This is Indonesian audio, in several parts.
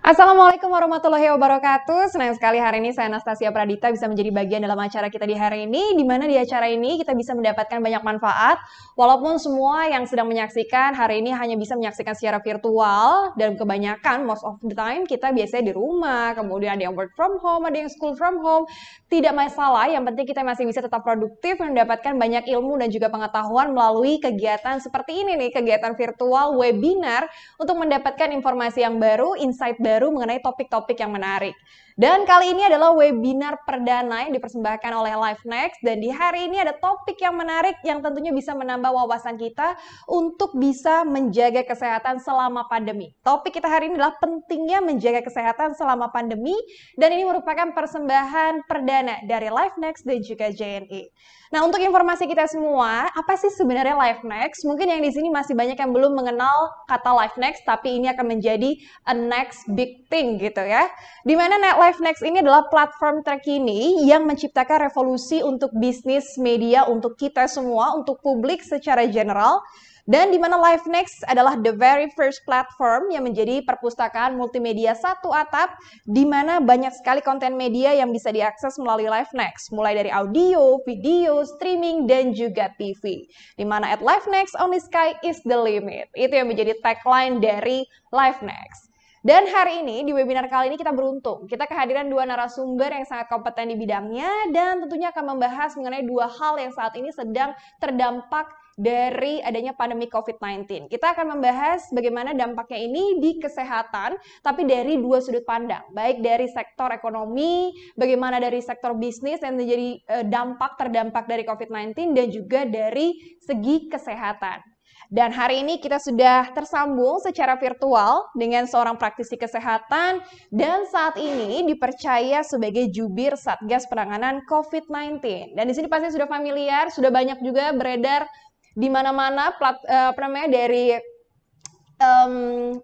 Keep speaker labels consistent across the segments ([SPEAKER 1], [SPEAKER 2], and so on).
[SPEAKER 1] Assalamualaikum warahmatullahi wabarakatuh. Senang sekali hari ini saya Anastasia Pradita bisa menjadi bagian dalam acara kita di hari ini, di mana di acara ini kita bisa mendapatkan banyak manfaat, walaupun semua yang sedang menyaksikan hari ini hanya bisa menyaksikan secara virtual, dan kebanyakan most of the time kita biasanya di rumah, kemudian ada yang work from home, ada yang school from home. Tidak masalah, yang penting kita masih bisa tetap produktif, mendapatkan banyak ilmu dan juga pengetahuan melalui kegiatan seperti ini nih, kegiatan virtual webinar untuk mendapatkan informasi yang baru, insight baru mengenai topik-topik yang menarik. Dan kali ini adalah webinar perdana yang dipersembahkan oleh LifeNext, dan di hari ini ada topik yang menarik yang tentunya bisa menambah wawasan kita untuk bisa menjaga kesehatan selama pandemi. Topik kita hari ini adalah pentingnya menjaga kesehatan selama pandemi, dan ini merupakan persembahan perdana dari LifeNext dan juga JNE. Nah, untuk informasi kita semua, apa sih sebenarnya LifeNext? Mungkin yang di sini masih banyak yang belum mengenal kata LifeNext, tapi ini akan menjadi a next big thing gitu ya. Dimana LifeNext ini adalah platform terkini yang menciptakan revolusi untuk bisnis media, untuk kita semua, untuk publik secara general. Dan di mana LifeNext adalah the very first platform yang menjadi perpustakaan multimedia satu atap, di mana banyak sekali konten media yang bisa diakses melalui LifeNext, mulai dari audio, video, streaming, dan juga TV. Di mana at LifeNext, only sky is the limit. Itu yang menjadi tagline dari LifeNext. Dan hari ini, di webinar kali ini kita beruntung. Kita kehadiran dua narasumber yang sangat kompeten di bidangnya, dan tentunya akan membahas mengenai dua hal yang saat ini sedang terdampak dari adanya pandemi COVID-19. Kita akan membahas bagaimana dampaknya ini di kesehatan, tapi dari dua sudut pandang. Baik dari sektor ekonomi, bagaimana dari sektor bisnis yang menjadi terdampak dari COVID-19, dan juga dari segi kesehatan. Dan hari ini kita sudah tersambung secara virtual dengan seorang praktisi kesehatan dan saat ini dipercaya sebagai jubir Satgas Penanganan COVID-19. Dan di sini pasti sudah familiar, sudah banyak juga beredar di mana-mana dari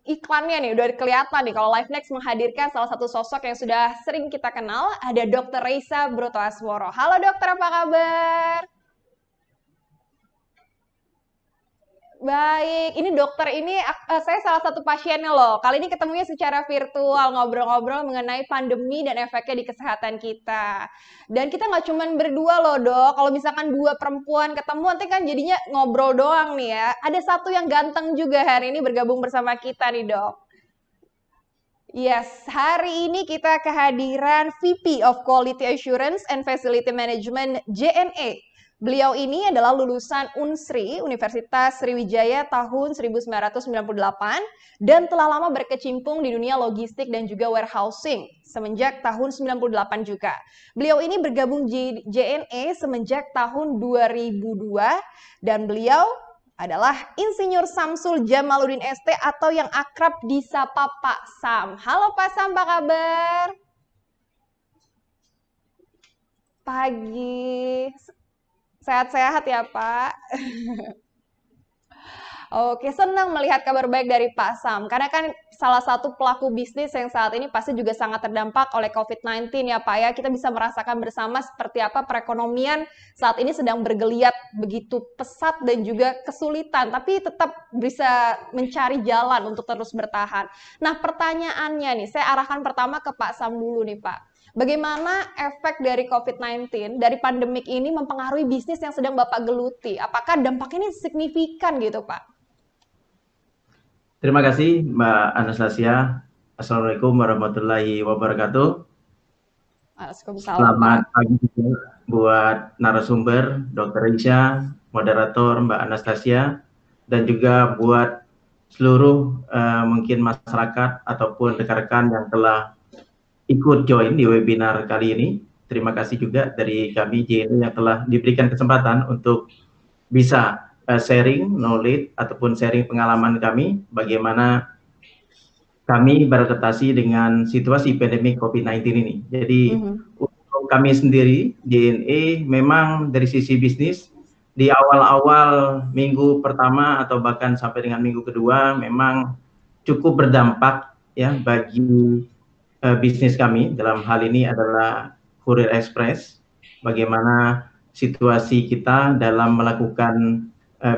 [SPEAKER 1] iklannya nih udah kelihatan nih kalau LifeNext menghadirkan salah satu sosok yang sudah sering kita kenal, ada Dr. Reysa Brotoasworo. Halo dokter, apa kabar? Baik, ini dokter ini saya salah satu pasiennya loh. Kali ini ketemunya secara virtual, ngobrol-ngobrol mengenai pandemi dan efeknya di kesehatan kita. Dan kita nggak cuma berdua loh dok, kalau misalkan dua perempuan ketemu nanti kan jadinya ngobrol doang nih ya. Ada satu yang ganteng juga hari ini bergabung bersama kita nih dok. Yes, hari ini kita kehadiran VP of Quality Assurance and Facility Management JNE. Beliau ini adalah lulusan Unsri, Universitas Sriwijaya tahun 1998 dan telah lama berkecimpung di dunia logistik dan juga warehousing semenjak tahun 98 juga. Beliau ini bergabung di JNE semenjak tahun 2002 dan beliau adalah Insinyur Samsul Jamaluddin ST atau yang akrab disapa Pak Sam. Halo Pak Sam, apa kabar? Pagi. Sehat-sehat ya Pak. Oke, senang melihat kabar baik dari Pak Sam. Karena kan salah satu pelaku bisnis yang saat ini pasti juga sangat terdampak oleh COVID-19 ya Pak ya. Kita bisa merasakan bersama seperti apa perekonomian saat ini sedang bergeliat begitu pesat dan juga kesulitan. Tapi tetap bisa mencari jalan untuk terus bertahan. Nah pertanyaannya nih, saya arahkan pertama ke Pak Sam dulu nih Pak. Bagaimana efek dari COVID-19, dari pandemik ini mempengaruhi bisnis yang sedang Bapak geluti? Apakah dampaknya ini signifikan gitu, Pak?
[SPEAKER 2] Terima kasih, Mbak Anastasia. Assalamualaikum warahmatullahi wabarakatuh. Selamat pagi buat narasumber, Dr. Reysa, moderator Mbak Anastasia, dan juga buat seluruh mungkin masyarakat ataupun rekan-rekan yang telah ikut join di webinar kali ini. Terima kasih juga dari kami JNE yang telah diberikan kesempatan untuk bisa sharing knowledge ataupun sharing pengalaman kami bagaimana kami beradaptasi dengan situasi pandemi COVID-19 ini. Jadi untuk kami sendiri JNE memang dari sisi bisnis di awal-awal minggu pertama atau bahkan sampai dengan minggu kedua memang cukup berdampak ya bagi bisnis kami. Dalam hal ini adalah Courier Express, bagaimana situasi kita dalam melakukan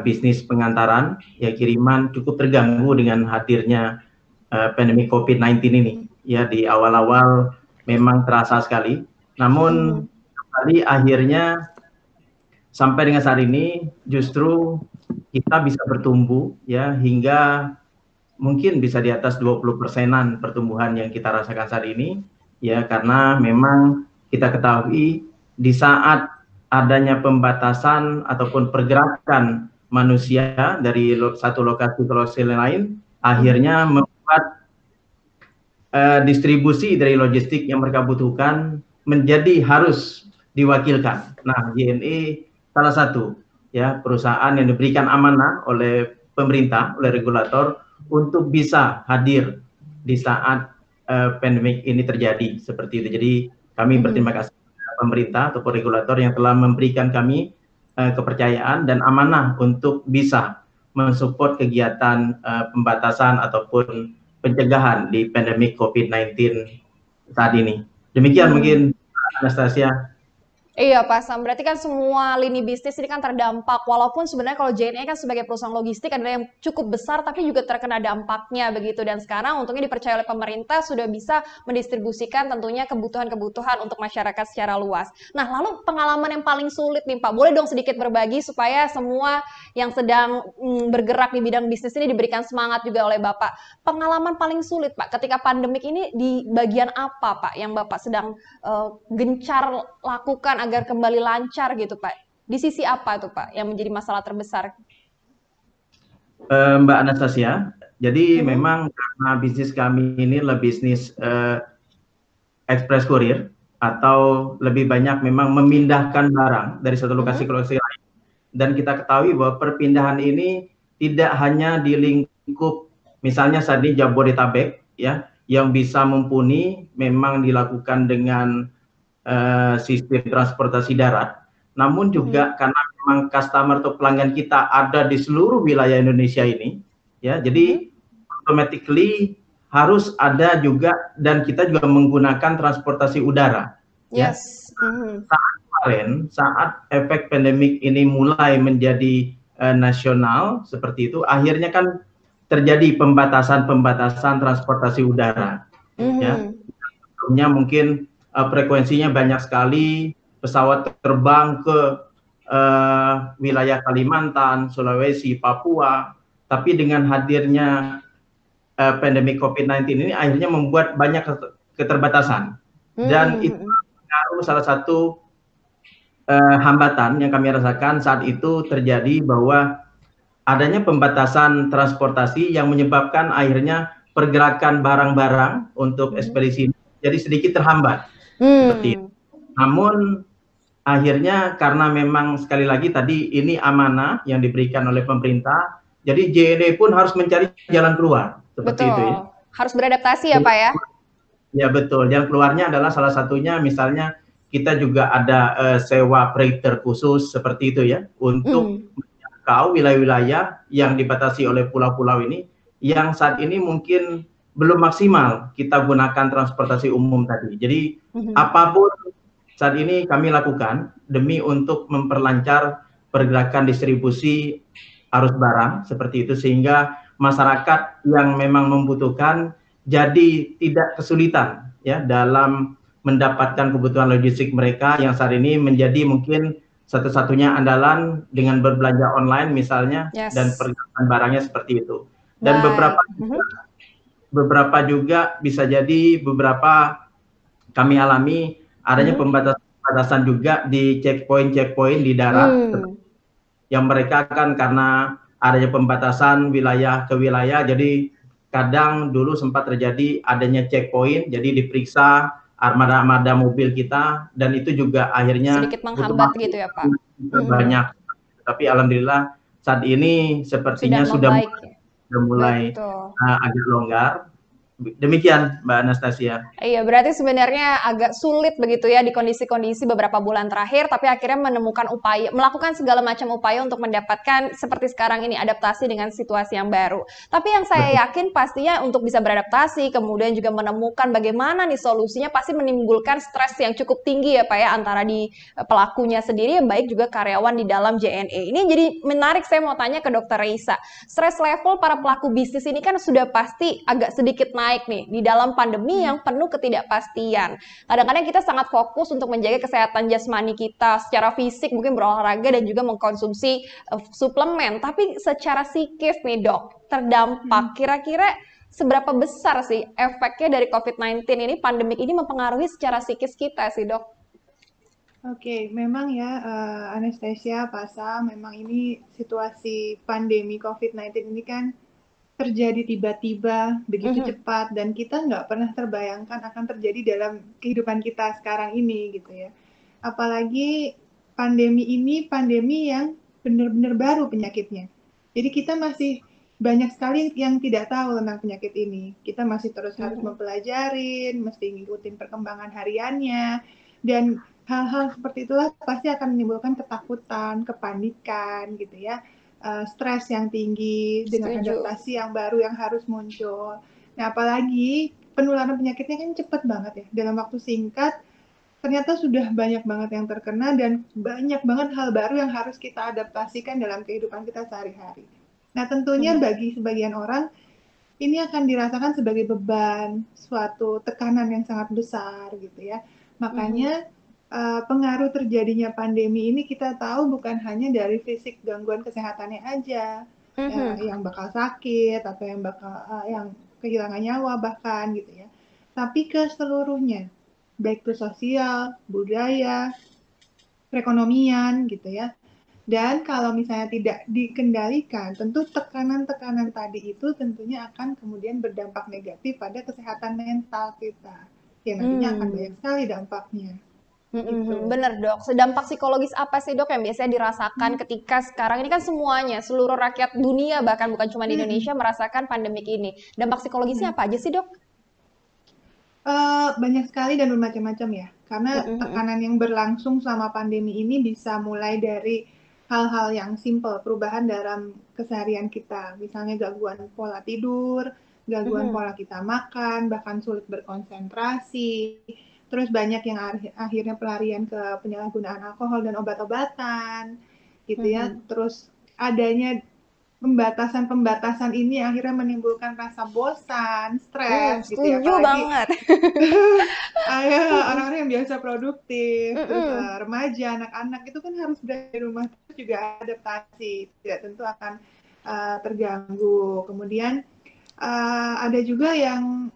[SPEAKER 2] bisnis pengantaran ya kiriman cukup terganggu dengan hadirnya pandemi COVID-19 ini. ya di awal-awal memang terasa sekali. Namun kali akhirnya sampai dengan saat ini justru kita bisa bertumbuh ya hingga mungkin bisa di atas 20%-an pertumbuhan yang kita rasakan saat ini ya, karena memang kita ketahui di saat adanya pembatasan ataupun pergerakan manusia dari satu lokasi ke lokasi lain, akhirnya membuat distribusi dari logistik yang mereka butuhkan menjadi harus diwakilkan. Nah, JNE salah satu ya perusahaan yang diberikan amanah oleh pemerintah, oleh regulator untuk bisa hadir di saat pandemik ini terjadi seperti itu. Jadi kami berterima kasih kepada pemerintah ataupun regulator yang telah memberikan kami kepercayaan dan amanah untuk bisa mensupport kegiatan pembatasan ataupun pencegahan di pandemik COVID-19 saat ini. Demikian mungkin Anastasia.
[SPEAKER 1] Iya Pak Sam, berarti kan semua lini bisnis ini kan terdampak, walaupun sebenarnya kalau JNE kan sebagai perusahaan logistik adalah yang cukup besar tapi juga terkena dampaknya begitu, dan sekarang untungnya dipercaya oleh pemerintah sudah bisa mendistribusikan tentunya kebutuhan-kebutuhan untuk masyarakat secara luas. Nah lalu pengalaman yang paling sulit nih Pak, boleh dong sedikit berbagi supaya semua yang sedang bergerak di bidang bisnis ini diberikan semangat juga oleh Bapak. Pengalaman paling sulit Pak ketika pandemik ini di bagian apa Pak yang Bapak sedang gencar lakukan agar kembali lancar gitu Pak? Di sisi apa tuh Pak yang menjadi masalah terbesar?
[SPEAKER 2] Mbak Anastasia, jadi memang karena bisnis kami ini adalah bisnis express courier atau lebih banyak memang memindahkan barang dari satu lokasi ke lokasi lain. Dan kita ketahui bahwa perpindahan ini tidak hanya di lingkup misalnya saat ini Jabodetabek ya, yang bisa mumpuni memang dilakukan dengan sistem transportasi darat, namun juga karena memang customer atau pelanggan kita ada di seluruh wilayah Indonesia ini, ya, jadi automatically harus ada juga dan kita juga menggunakan transportasi udara.
[SPEAKER 1] Yes.
[SPEAKER 2] Ya. Saat kemarin, saat efek pandemik ini mulai menjadi nasional seperti itu, akhirnya kan terjadi pembatasan transportasi udara. Ya, sebelumnya mungkin frekuensinya banyak sekali pesawat terbang ke wilayah Kalimantan, Sulawesi, Papua, tapi dengan hadirnya pandemi COVID-19 ini akhirnya membuat banyak keterbatasan dan itu salah satu hambatan yang kami rasakan saat itu terjadi bahwa adanya pembatasan transportasi yang menyebabkan akhirnya pergerakan barang-barang untuk ekspedisi jadi sedikit terhambat. Seperti itu. Namun akhirnya karena memang sekali lagi tadi ini amanah yang diberikan oleh pemerintah, jadi JNE pun harus mencari jalan keluar seperti itu ya.
[SPEAKER 1] Harus beradaptasi ya Pak ya.
[SPEAKER 2] Ya betul. Jalan keluarnya adalah salah satunya misalnya kita juga ada sewa freighter khusus seperti itu ya untuk menjangkau wilayah-wilayah yang dibatasi oleh pulau-pulau ini yang saat ini mungkin belum maksimal kita gunakan transportasi umum tadi. Jadi apapun saat ini kami lakukan demi untuk memperlancar pergerakan distribusi arus barang seperti itu sehingga masyarakat yang memang membutuhkan jadi tidak kesulitan ya dalam mendapatkan kebutuhan logistik mereka yang saat ini menjadi mungkin satu-satunya andalan dengan berbelanja online misalnya dan pergerakan barangnya seperti itu. Dan beberapa juga bisa jadi beberapa kami alami adanya pembatasan juga di checkpoint di darat yang mereka kan karena adanya pembatasan wilayah ke wilayah jadi kadang dulu sempat terjadi adanya checkpoint jadi diperiksa armada mobil kita dan itu juga akhirnya
[SPEAKER 1] sedikit menghambat gitu ya Pak.
[SPEAKER 2] Banyak tapi alhamdulillah saat ini sepertinya sudah mulai agak longgar. Demikian Mbak Anastasia.
[SPEAKER 1] Iya, berarti sebenarnya agak sulit begitu ya di kondisi-kondisi beberapa bulan terakhir, tapi akhirnya menemukan upaya, melakukan segala macam upaya untuk mendapatkan seperti sekarang ini adaptasi dengan situasi yang baru. Tapi yang saya yakin pastinya untuk bisa beradaptasi, kemudian juga menemukan bagaimana nih solusinya pasti menimbulkan stres yang cukup tinggi ya Pak ya, antara di pelakunya sendiri, baik juga karyawan di dalam JNE. Ini jadi menarik, saya mau tanya ke Dr. Reisa. Stres level para pelaku bisnis ini kan sudah pasti agak sedikit naik naik nih di dalam pandemi yang penuh ketidakpastian. Kadang-kadang kita sangat fokus untuk menjaga kesehatan jasmani kita secara fisik, mungkin berolahraga dan juga mengkonsumsi suplemen. Tapi secara psikis nih dok, terdampak. Kira-kira seberapa besar sih efeknya dari COVID-19 ini, pandemik ini mempengaruhi secara psikis kita sih dok?
[SPEAKER 3] Oke, memang ya Anastasia, Pasa, memang ini situasi pandemi COVID-19 ini kan terjadi tiba-tiba, begitu cepat, dan kita nggak pernah terbayangkan akan terjadi dalam kehidupan kita sekarang ini gitu ya. Apalagi pandemi yang benar-benar baru penyakitnya. Jadi kita masih banyak sekali yang tidak tahu tentang penyakit ini. Kita masih terus harus mempelajarin, mesti ngikutin perkembangan hariannya, dan hal-hal seperti itulah pasti akan menimbulkan ketakutan, kepanikan gitu ya, stres yang tinggi dengan adaptasi yang baru yang harus muncul. Nah, apalagi penularan penyakitnya kan cepat banget ya, dalam waktu singkat ternyata sudah banyak banget yang terkena dan banyak banget hal baru yang harus kita adaptasikan dalam kehidupan kita sehari-hari. Nah, tentunya bagi sebagian orang ini akan dirasakan sebagai beban, suatu tekanan yang sangat besar gitu ya. Makanya pengaruh terjadinya pandemi ini kita tahu bukan hanya dari fisik gangguan kesehatannya aja, yang bakal sakit atau yang bakal yang kehilangan nyawa bahkan gitu ya, tapi ke seluruhnya, baik itu sosial, budaya, perekonomian gitu ya. Dan kalau misalnya tidak dikendalikan, tentu tekanan-tekanan tadi itu tentunya akan kemudian berdampak negatif pada kesehatan mental kita. Ya nantinya akan banyak sekali dampaknya. Gitu.
[SPEAKER 1] Bener dok, sedampak psikologis apa sih dok yang biasanya dirasakan ketika sekarang ini kan semuanya, seluruh rakyat dunia bahkan bukan cuma di Indonesia merasakan pandemik ini. Dampak psikologisnya apa aja sih dok?
[SPEAKER 3] Banyak sekali dan bermacam-macam ya, karena tekanan yang berlangsung selama pandemi ini bisa mulai dari hal-hal yang simple, perubahan dalam keseharian kita, misalnya gangguan pola tidur, gangguan pola kita makan, bahkan sulit berkonsentrasi, terus banyak yang akhirnya pelarian ke penyalahgunaan alkohol dan obat-obatan, gitu ya, terus adanya pembatasan ini akhirnya menimbulkan rasa bosan, stres, gitu ya.
[SPEAKER 1] Setuju banget.
[SPEAKER 3] Orang-orang yang biasa produktif, terus remaja, anak-anak itu kan harus berada di rumah terus juga adaptasi, tidak tentu akan terganggu. Kemudian ada juga yang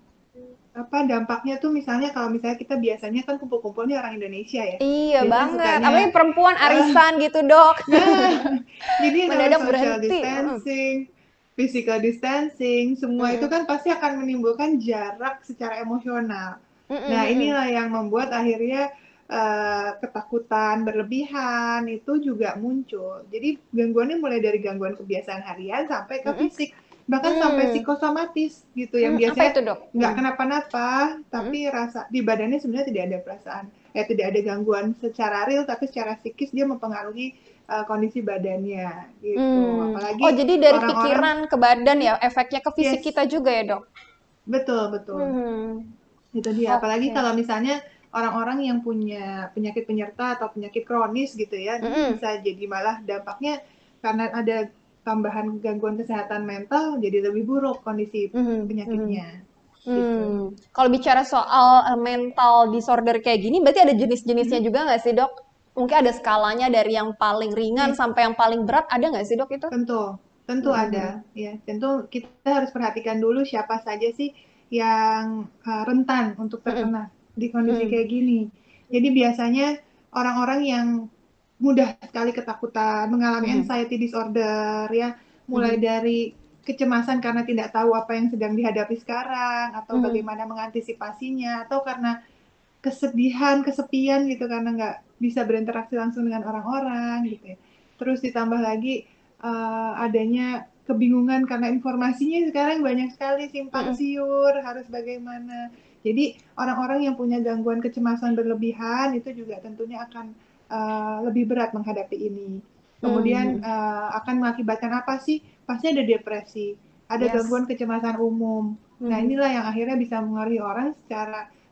[SPEAKER 3] dampaknya tuh misalnya kalau misalnya kita biasanya kan kumpul-kumpulnya orang Indonesia ya.
[SPEAKER 1] Iya
[SPEAKER 3] biasanya
[SPEAKER 1] banget,
[SPEAKER 3] sukanya,
[SPEAKER 1] apalagi perempuan arisan gitu dok.
[SPEAKER 3] Jadi
[SPEAKER 1] mendadak
[SPEAKER 3] social
[SPEAKER 1] berhenti.
[SPEAKER 3] distancing, physical distancing, semua itu kan pasti akan menimbulkan jarak secara emosional. Nah inilah yang membuat akhirnya ketakutan berlebihan itu juga muncul. Jadi gangguannya mulai dari gangguan kebiasaan harian sampai ke fisik, bahkan sampai psikosomatis gitu, yang biasanya nggak kenapa-napa, tapi rasa di badannya sebenarnya tidak ada perasaan, tidak ada gangguan secara real, tapi secara psikis dia mempengaruhi kondisi badannya gitu. Apalagi
[SPEAKER 1] jadi dari pikiran ke badan ya, efeknya ke fisik kita juga ya dok?
[SPEAKER 3] Betul. Itu dia. Apalagi kalau misalnya orang-orang yang punya penyakit penyerta atau penyakit kronis gitu ya, bisa jadi malah dampaknya karena ada tambahan gangguan kesehatan mental jadi lebih buruk kondisi penyakitnya. Gitu.
[SPEAKER 1] Kalau bicara soal mental disorder kayak gini, berarti ada jenis-jenisnya juga nggak sih dok? Mungkin ada skalanya dari yang paling ringan sampai yang paling berat, ada nggak sih dok itu?
[SPEAKER 3] Tentu ada ya. Tentu kita harus perhatikan dulu siapa saja sih yang rentan untuk terkena di kondisi kayak gini. Jadi biasanya orang-orang yang mudah sekali ketakutan, mengalami anxiety disorder ya, mulai dari kecemasan karena tidak tahu apa yang sedang dihadapi sekarang atau bagaimana mengantisipasinya, atau karena kesedihan, kesepian gitu karena nggak bisa berinteraksi langsung dengan orang-orang gitu ya. Terus ditambah lagi adanya kebingungan karena informasinya sekarang banyak sekali simpang siur, harus bagaimana. Jadi orang-orang yang punya gangguan kecemasan berlebihan itu juga tentunya akan lebih berat menghadapi ini. Kemudian akan mengakibatkan apa sih? Pasti ada depresi, ada gangguan kecemasan umum. Nah inilah yang akhirnya bisa mengaruhi orang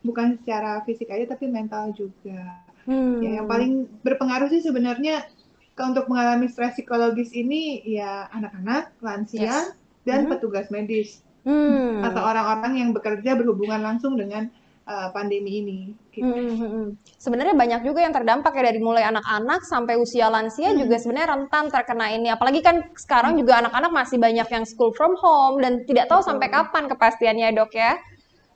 [SPEAKER 3] bukan secara fisik aja tapi mental juga. Ya, yang paling berpengaruh sih sebenarnya untuk mengalami stres psikologis ini ya anak-anak, lansia, dan petugas medis. atau orang-orang yang bekerja berhubungan langsung dengan pandemi ini. Gitu.
[SPEAKER 1] Sebenarnya banyak juga yang terdampak ya, dari mulai anak-anak sampai usia lansia juga sebenarnya rentan terkena ini. Apalagi kan sekarang juga anak-anak masih banyak yang school from home dan tidak tahu sampai kapan kepastiannya, Dok ya.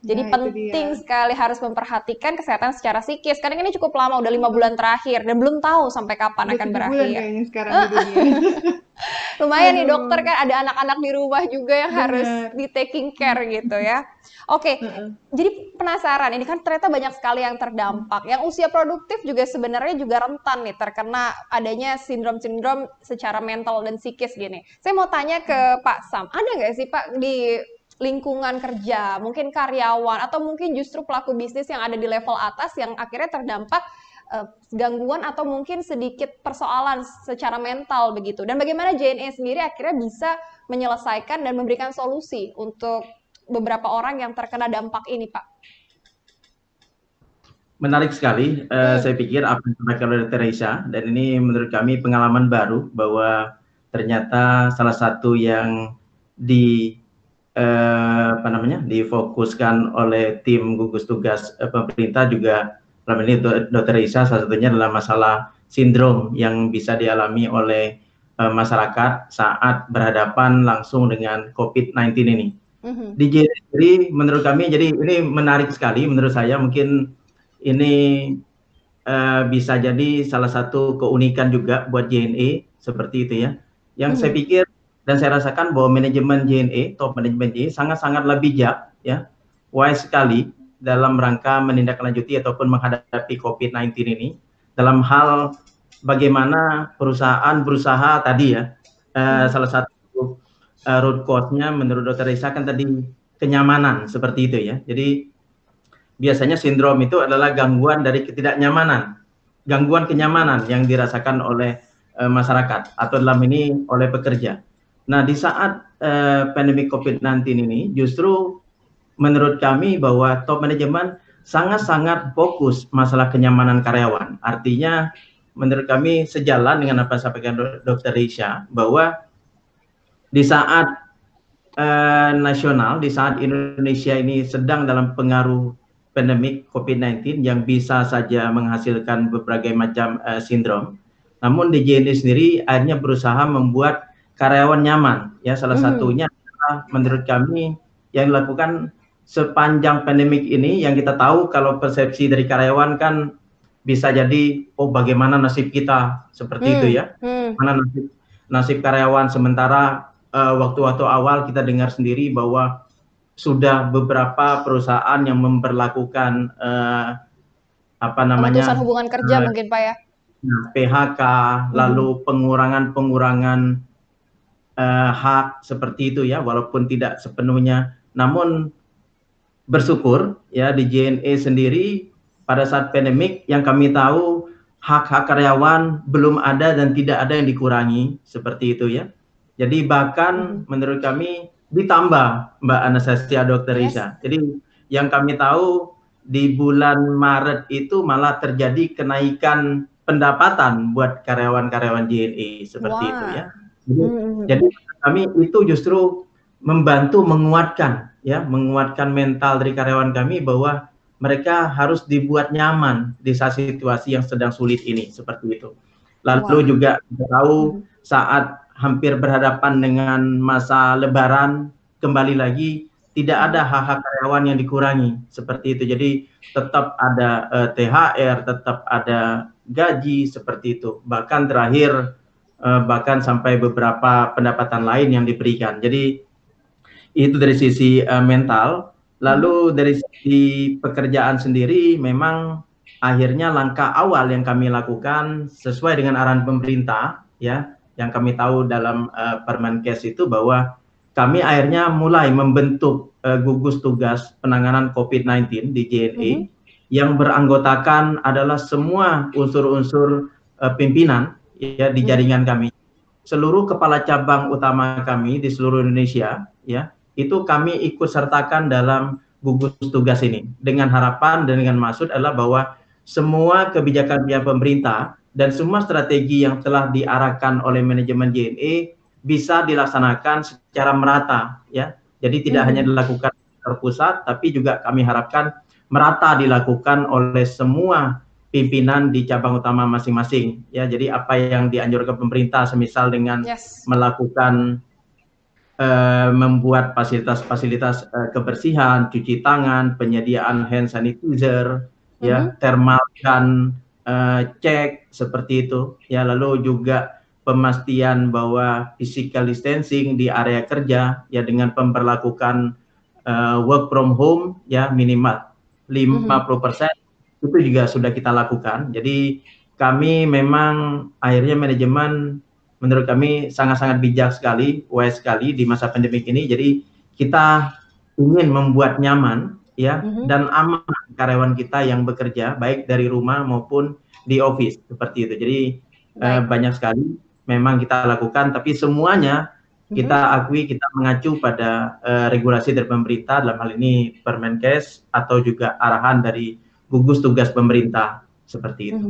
[SPEAKER 1] Jadi penting sekali harus memperhatikan kesehatan secara psikis. Karena ini cukup lama, udah 5 bulan terakhir dan belum tahu sampai kapan akan berakhir.
[SPEAKER 3] Kayaknya sekarang di dunia.
[SPEAKER 1] Lumayan nih dokter, kan ada anak-anak di rumah juga yang harus di taking care gitu ya. Oke, jadi penasaran, ini kan ternyata banyak sekali yang terdampak. Yang usia produktif juga sebenarnya juga rentan nih terkena adanya sindrom-sindrom secara mental dan psikis gini. Saya mau tanya ke Pak Sam, ada nggak sih Pak di lingkungan kerja, mungkin karyawan, atau mungkin justru pelaku bisnis yang ada di level atas yang akhirnya terdampak gangguan atau mungkin sedikit persoalan secara mental begitu. Dan bagaimana JNE sendiri akhirnya bisa menyelesaikan dan memberikan solusi untuk beberapa orang yang terkena dampak ini, Pak?
[SPEAKER 2] Menarik sekali, saya pikir apa yang disampaikan oleh Teresa, dan ini menurut kami pengalaman baru bahwa ternyata salah satu yang difokuskan oleh tim gugus tugas pemerintah juga dalam ini Dr. Isa, salah satunya adalah masalah sindrom yang bisa dialami oleh masyarakat saat berhadapan langsung dengan COVID-19 ini. Di JNE menurut kami, jadi ini menarik sekali menurut saya, mungkin ini bisa jadi salah satu keunikan juga buat JNE seperti itu ya. Yang saya pikir dan saya rasakan bahwa manajemen JNE, top manajemen JNE sangat-sangatlah bijak ya, wise sekali dalam rangka menindaklanjuti ataupun menghadapi COVID-19 ini dalam hal bagaimana perusahaan berusaha tadi ya, salah satu root cause-nya menurut Dr. Risa kan tadi kenyamanan seperti itu ya. Jadi biasanya sindrom itu adalah gangguan dari ketidaknyamanan, gangguan kenyamanan yang dirasakan oleh masyarakat atau dalam ini oleh pekerja. Nah, di saat pandemi COVID-19 ini justru menurut kami bahwa top manajemen sangat-sangat fokus masalah kenyamanan karyawan. Artinya menurut kami sejalan dengan apa yang disampaikan Dr. Risha, bahwa di saat nasional, di saat Indonesia ini sedang dalam pengaruh pandemi COVID-19 yang bisa saja menghasilkan berbagai macam sindrom, namun di JNE sendiri akhirnya berusaha membuat karyawan nyaman. Ya, salah satunya adalah menurut kami yang dilakukan sepanjang pandemik ini, yang kita tahu kalau persepsi dari karyawan kan bisa jadi, oh bagaimana nasib kita seperti itu ya, mana nasib karyawan, sementara waktu-waktu awal kita dengar sendiri bahwa sudah beberapa perusahaan yang memperlakukan
[SPEAKER 1] pemutusan hubungan kerja mungkin Pak ya,
[SPEAKER 2] PHK, lalu pengurangan hak seperti itu ya, walaupun tidak sepenuhnya. Namun bersyukur ya, di JNE sendiri pada saat pandemik yang kami tahu hak-hak karyawan belum ada dan tidak ada yang dikurangi seperti itu ya. Jadi bahkan menurut kami ditambah, Mbak Anastasia, Dr. Risha. Jadi yang kami tahu di bulan Maret itu malah terjadi kenaikan pendapatan buat karyawan-karyawan JNE seperti itu ya. Jadi kami itu justru membantu menguatkan ya, menguatkan mental dari karyawan kami bahwa mereka harus dibuat nyaman di saat situasi yang sedang sulit ini seperti itu. Lalu juga kita tahu saat hampir berhadapan dengan masa Lebaran, kembali lagi tidak ada hak-hak karyawan yang dikurangi seperti itu. Jadi tetap ada THR, tetap ada gaji seperti itu. Bahkan terakhir bahkan sampai beberapa pendapatan lain yang diberikan. Jadi itu dari sisi mental. Lalu dari sisi pekerjaan sendiri, memang akhirnya langkah awal yang kami lakukan sesuai dengan arahan pemerintah ya, yang kami tahu dalam Permenkes itu, bahwa kami akhirnya mulai membentuk gugus tugas penanganan COVID-19 di JNE yang beranggotakan adalah semua unsur-unsur pimpinan ya di jaringan kami. Seluruh kepala cabang utama kami di seluruh Indonesia ya, itu kami ikut sertakan dalam gugus tugas ini dengan harapan dan dengan maksud adalah bahwa semua kebijakan pemerintah dan semua strategi yang telah diarahkan oleh manajemen JNE bisa dilaksanakan secara merata ya, Jadi tidak hanya dilakukan terpusat, tapi juga kami harapkan merata dilakukan oleh semua pimpinan di cabang utama masing-masing. Ya, jadi apa yang dianjurkan pemerintah, semisal dengan melakukan membuat fasilitas-fasilitas kebersihan, cuci tangan, penyediaan hand sanitizer, ya, thermal gun, cek seperti itu, ya, lalu juga pemastian bahwa physical distancing di area kerja, ya, dengan pemberlakukan work from home, ya, minimal 50%, itu juga sudah kita lakukan. Jadi kami memang akhirnya manajemen menurut kami sangat-sangat bijak sekali, wise sekali di masa pandemik ini. Jadi kita ingin membuat nyaman, ya, dan aman karyawan kita yang bekerja baik dari rumah maupun di office seperti itu. Jadi banyak sekali memang kita lakukan, tapi semuanya kita akui, kita mengacu pada regulasi dari pemerintah, dalam hal ini Permenkes atau juga arahan dari gugus tugas pemerintah seperti itu.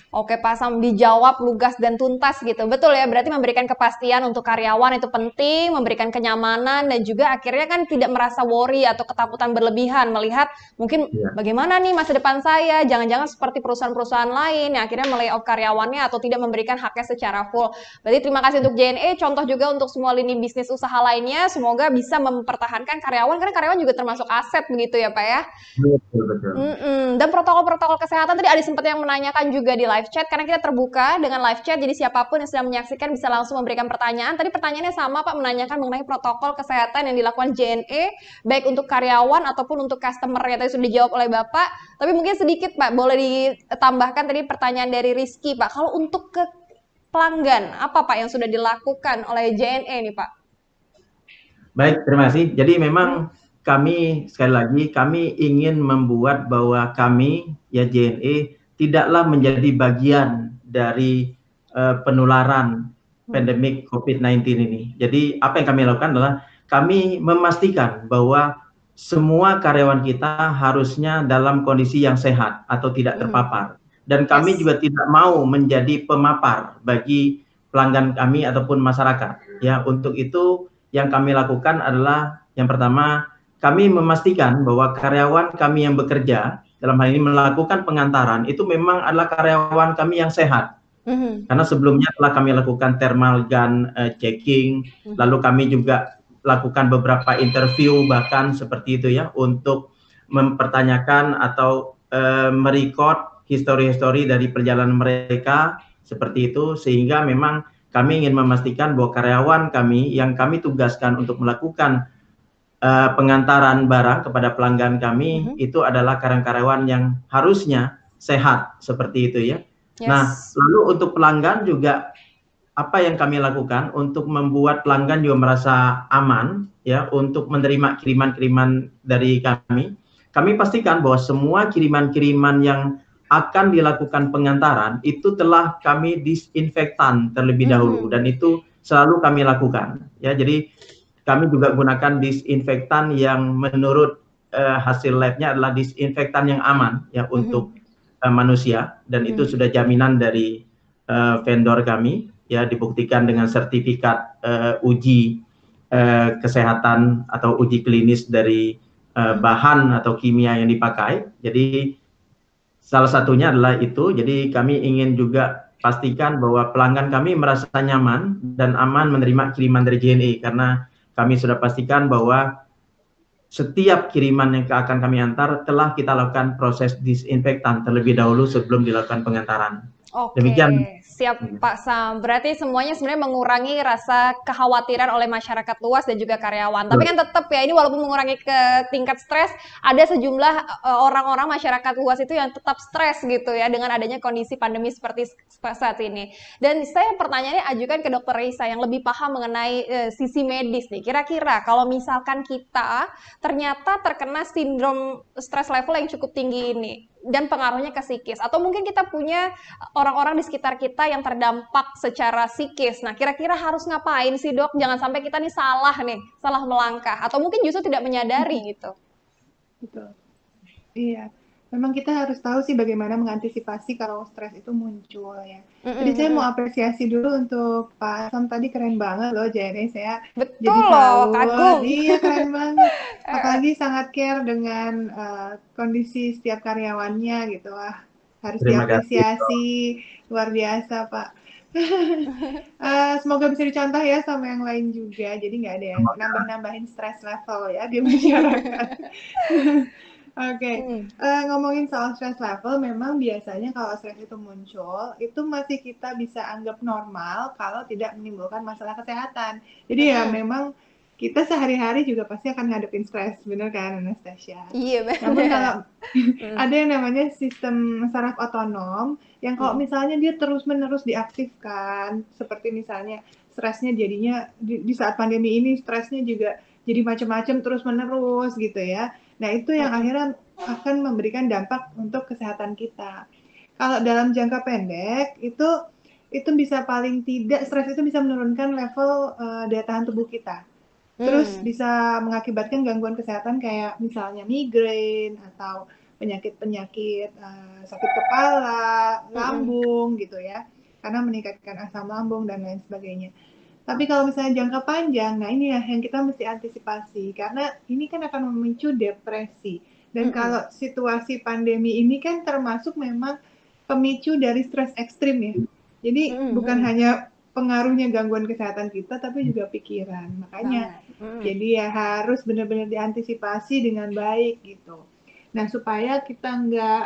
[SPEAKER 1] Oke, Pak Sam, dijawab lugas dan tuntas gitu. Betul ya, berarti memberikan kepastian untuk karyawan itu penting, memberikan kenyamanan, dan juga akhirnya kan tidak merasa worry atau ketakutan berlebihan melihat mungkin bagaimana nih masa depan saya, jangan-jangan seperti perusahaan-perusahaan lain yang akhirnya melay off karyawannya atau tidak memberikan haknya secara full. Berarti terima kasih untuk JNE, contoh juga untuk semua lini bisnis usaha lainnya, semoga bisa mempertahankan karyawan, karena karyawan juga termasuk aset begitu ya Pak ya?
[SPEAKER 2] Betul.
[SPEAKER 1] Dan protokol-protokol kesehatan tadi ada sempat yang menanyakan juga di live chat, karena kita terbuka dengan live chat, jadi siapapun yang sedang menyaksikan bisa langsung memberikan pertanyaan. Tadi pertanyaannya sama Pak, menanyakan mengenai protokol kesehatan yang dilakukan JNE, baik untuk karyawan ataupun untuk customer, ya tadi sudah dijawab oleh Bapak. Tapi mungkin sedikit Pak, boleh ditambahkan tadi pertanyaan dari Rizky Pak, kalau untuk ke pelanggan, apa Pak yang sudah dilakukan oleh JNE nih Pak?
[SPEAKER 2] Baik, terima kasih. Jadi memang kami, sekali lagi, kami ingin membuat bahwa kami, ya JNE, tidaklah menjadi bagian dari penularan pandemik COVID-19 ini. Jadi apa yang kami lakukan adalah kami memastikan bahwa semua karyawan kita harusnya dalam kondisi yang sehat atau tidak terpapar. Dan kami juga tidak mau menjadi pemapar bagi pelanggan kami ataupun masyarakat. Ya, untuk itu yang kami lakukan adalah yang pertama, kami memastikan bahwa karyawan kami yang bekerja dalam hal ini melakukan pengantaran itu memang adalah karyawan kami yang sehat. Karena sebelumnya telah kami lakukan thermal gun checking, lalu kami juga lakukan beberapa interview bahkan seperti itu ya, untuk mempertanyakan atau merecord histori-histori dari perjalanan mereka seperti itu, sehingga memang kami ingin memastikan bahwa karyawan kami yang kami tugaskan untuk melakukan pengantaran barang kepada pelanggan kami itu adalah karyawan yang harusnya sehat seperti itu ya. Nah, lalu untuk pelanggan juga apa yang kami lakukan untuk membuat pelanggan juga merasa aman ya untuk menerima kiriman-kiriman dari kami. Kami pastikan bahwa semua kiriman-kiriman yang akan dilakukan pengantaran itu telah kami disinfektan terlebih dahulu, dan itu selalu kami lakukan ya. Jadi kami juga gunakan disinfektan yang menurut hasil labnya adalah disinfektan yang aman ya untuk manusia, dan itu sudah jaminan dari vendor kami ya, dibuktikan dengan sertifikat uji kesehatan atau uji klinis dari bahan atau kimia yang dipakai. Jadi salah satunya adalah itu. Jadi kami ingin juga pastikan bahwa pelanggan kami merasa nyaman dan aman menerima kiriman dari JNE, karena kami sudah pastikan bahwa setiap kiriman yang akan kami antar telah kita lakukan proses disinfektan terlebih dahulu sebelum dilakukan pengantaran.
[SPEAKER 1] Oke,
[SPEAKER 2] demikian.
[SPEAKER 1] Siap Pak Sam. Berarti semuanya sebenarnya mengurangi rasa kekhawatiran oleh masyarakat luas dan juga karyawan. Tapi kan tetap ya, ini walaupun mengurangi ke tingkat stres, ada sejumlah orang-orang masyarakat luas itu yang tetap stres gitu ya dengan adanya kondisi pandemi seperti saat ini. Dan saya pertanyaannya ajukan ke Dr. Risa yang lebih paham mengenai sisi medis nih. Kira-kira kalau misalkan kita ternyata terkena sindrom stres level yang cukup tinggi ini dan pengaruhnya ke psikis, atau mungkin kita punya orang-orang di sekitar kita yang terdampak secara psikis. Nah, kira-kira harus ngapain sih dok? Jangan sampai kita nih salah melangkah, atau mungkin justru tidak menyadari gitu.
[SPEAKER 3] Betul. Iya. memang kita harus tahu sih bagaimana mengantisipasi kalau stres itu muncul ya. Jadi saya mau
[SPEAKER 1] Mm-mm.
[SPEAKER 3] apresiasi dulu untuk Pak Sam tadi, keren banget loh JNE, saya jadi
[SPEAKER 1] Betul loh,
[SPEAKER 3] salut.
[SPEAKER 1] kagum.
[SPEAKER 3] Iya keren banget. Apalagi sangat care dengan kondisi setiap karyawannya gitu. Wah, harus
[SPEAKER 2] Terima kasih.
[SPEAKER 3] diapresiasi, luar biasa Pak. Semoga bisa dicontoh ya sama yang lain juga. Jadi nggak ada yang nambah-nambahin stress level ya di masyarakat. Oke,
[SPEAKER 1] Mm.
[SPEAKER 3] ngomongin soal stress level, memang biasanya kalau stres itu muncul, itu masih kita bisa anggap normal kalau tidak menimbulkan masalah kesehatan. Jadi ya
[SPEAKER 1] Mm-mm.
[SPEAKER 3] memang kita sehari-hari juga pasti akan ngadepin stres, bener kan Anastasia?
[SPEAKER 1] Iya
[SPEAKER 3] Namun
[SPEAKER 1] benar.
[SPEAKER 3] kalau
[SPEAKER 1] Mm.
[SPEAKER 3] ada yang namanya sistem saraf otonom, yang kalau
[SPEAKER 1] Mm.
[SPEAKER 3] misalnya dia terus-menerus diaktifkan, seperti misalnya stresnya jadinya di saat pandemi ini stresnya juga jadi macam-macam terus-menerus gitu ya. Nah, itu yang
[SPEAKER 1] Mm-mm.
[SPEAKER 3] akhirnya akan memberikan dampak untuk kesehatan kita. Kalau dalam jangka pendek itu bisa paling tidak stres itu bisa menurunkan level daya tahan tubuh kita. Terus
[SPEAKER 1] Mm.
[SPEAKER 3] bisa mengakibatkan gangguan kesehatan kayak misalnya migrain atau penyakit-penyakit sakit kepala,
[SPEAKER 1] Mm-mm.
[SPEAKER 3] lambung gitu ya, karena meningkatkan asam lambung dan lain sebagainya. Tapi kalau misalnya jangka panjang, nah ini ya yang kita mesti antisipasi karena ini kan akan memicu depresi. Dan
[SPEAKER 1] Mm-mm.
[SPEAKER 3] kalau situasi pandemi ini kan termasuk memang pemicu dari stres ekstrim ya. Jadi bukan
[SPEAKER 1] Mm-mm.
[SPEAKER 3] hanya pengaruhnya gangguan kesehatan kita, tapi juga pikiran. Makanya
[SPEAKER 1] Banget. Mm.
[SPEAKER 3] jadi ya harus benar-benar diantisipasi dengan baik gitu. Nah, supaya kita nggak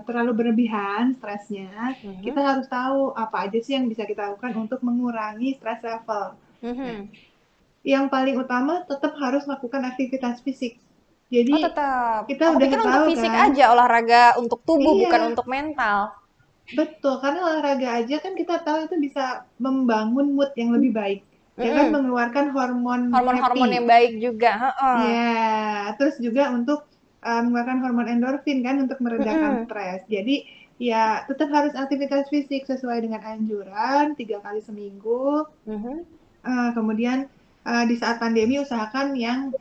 [SPEAKER 3] terlalu berlebihan stresnya, kita
[SPEAKER 1] Mhm.
[SPEAKER 3] harus tahu apa aja sih yang bisa kita lakukan untuk mengurangi stress level. Nah,
[SPEAKER 1] Mhm.
[SPEAKER 3] yang paling utama tetap harus melakukan aktivitas fisik.
[SPEAKER 1] Oh
[SPEAKER 3] Jadi
[SPEAKER 1] tetap.
[SPEAKER 3] kita
[SPEAKER 1] Aku
[SPEAKER 3] udah
[SPEAKER 1] pikir untuk
[SPEAKER 3] tahu
[SPEAKER 1] fisik
[SPEAKER 3] kan,
[SPEAKER 1] aja, olahraga untuk tubuh bukan
[SPEAKER 3] iya
[SPEAKER 1] untuk mental.
[SPEAKER 3] betul, karena olahraga aja kan kita tahu itu bisa membangun mood yang lebih baik, ya kan
[SPEAKER 1] Mm-mm.
[SPEAKER 3] mengeluarkan hormon
[SPEAKER 1] Hormon-hormon
[SPEAKER 3] happy.
[SPEAKER 1] yang baik juga. Heeh.
[SPEAKER 3] Ya, terus juga untuk mengeluarkan hormon endorfin kan untuk meredakan
[SPEAKER 1] Mm-mm.
[SPEAKER 3] stres. Jadi ya tetap harus aktivitas fisik sesuai dengan anjuran 3 kali seminggu.
[SPEAKER 1] Mhm.
[SPEAKER 3] Kemudian di saat pandemi usahakan yang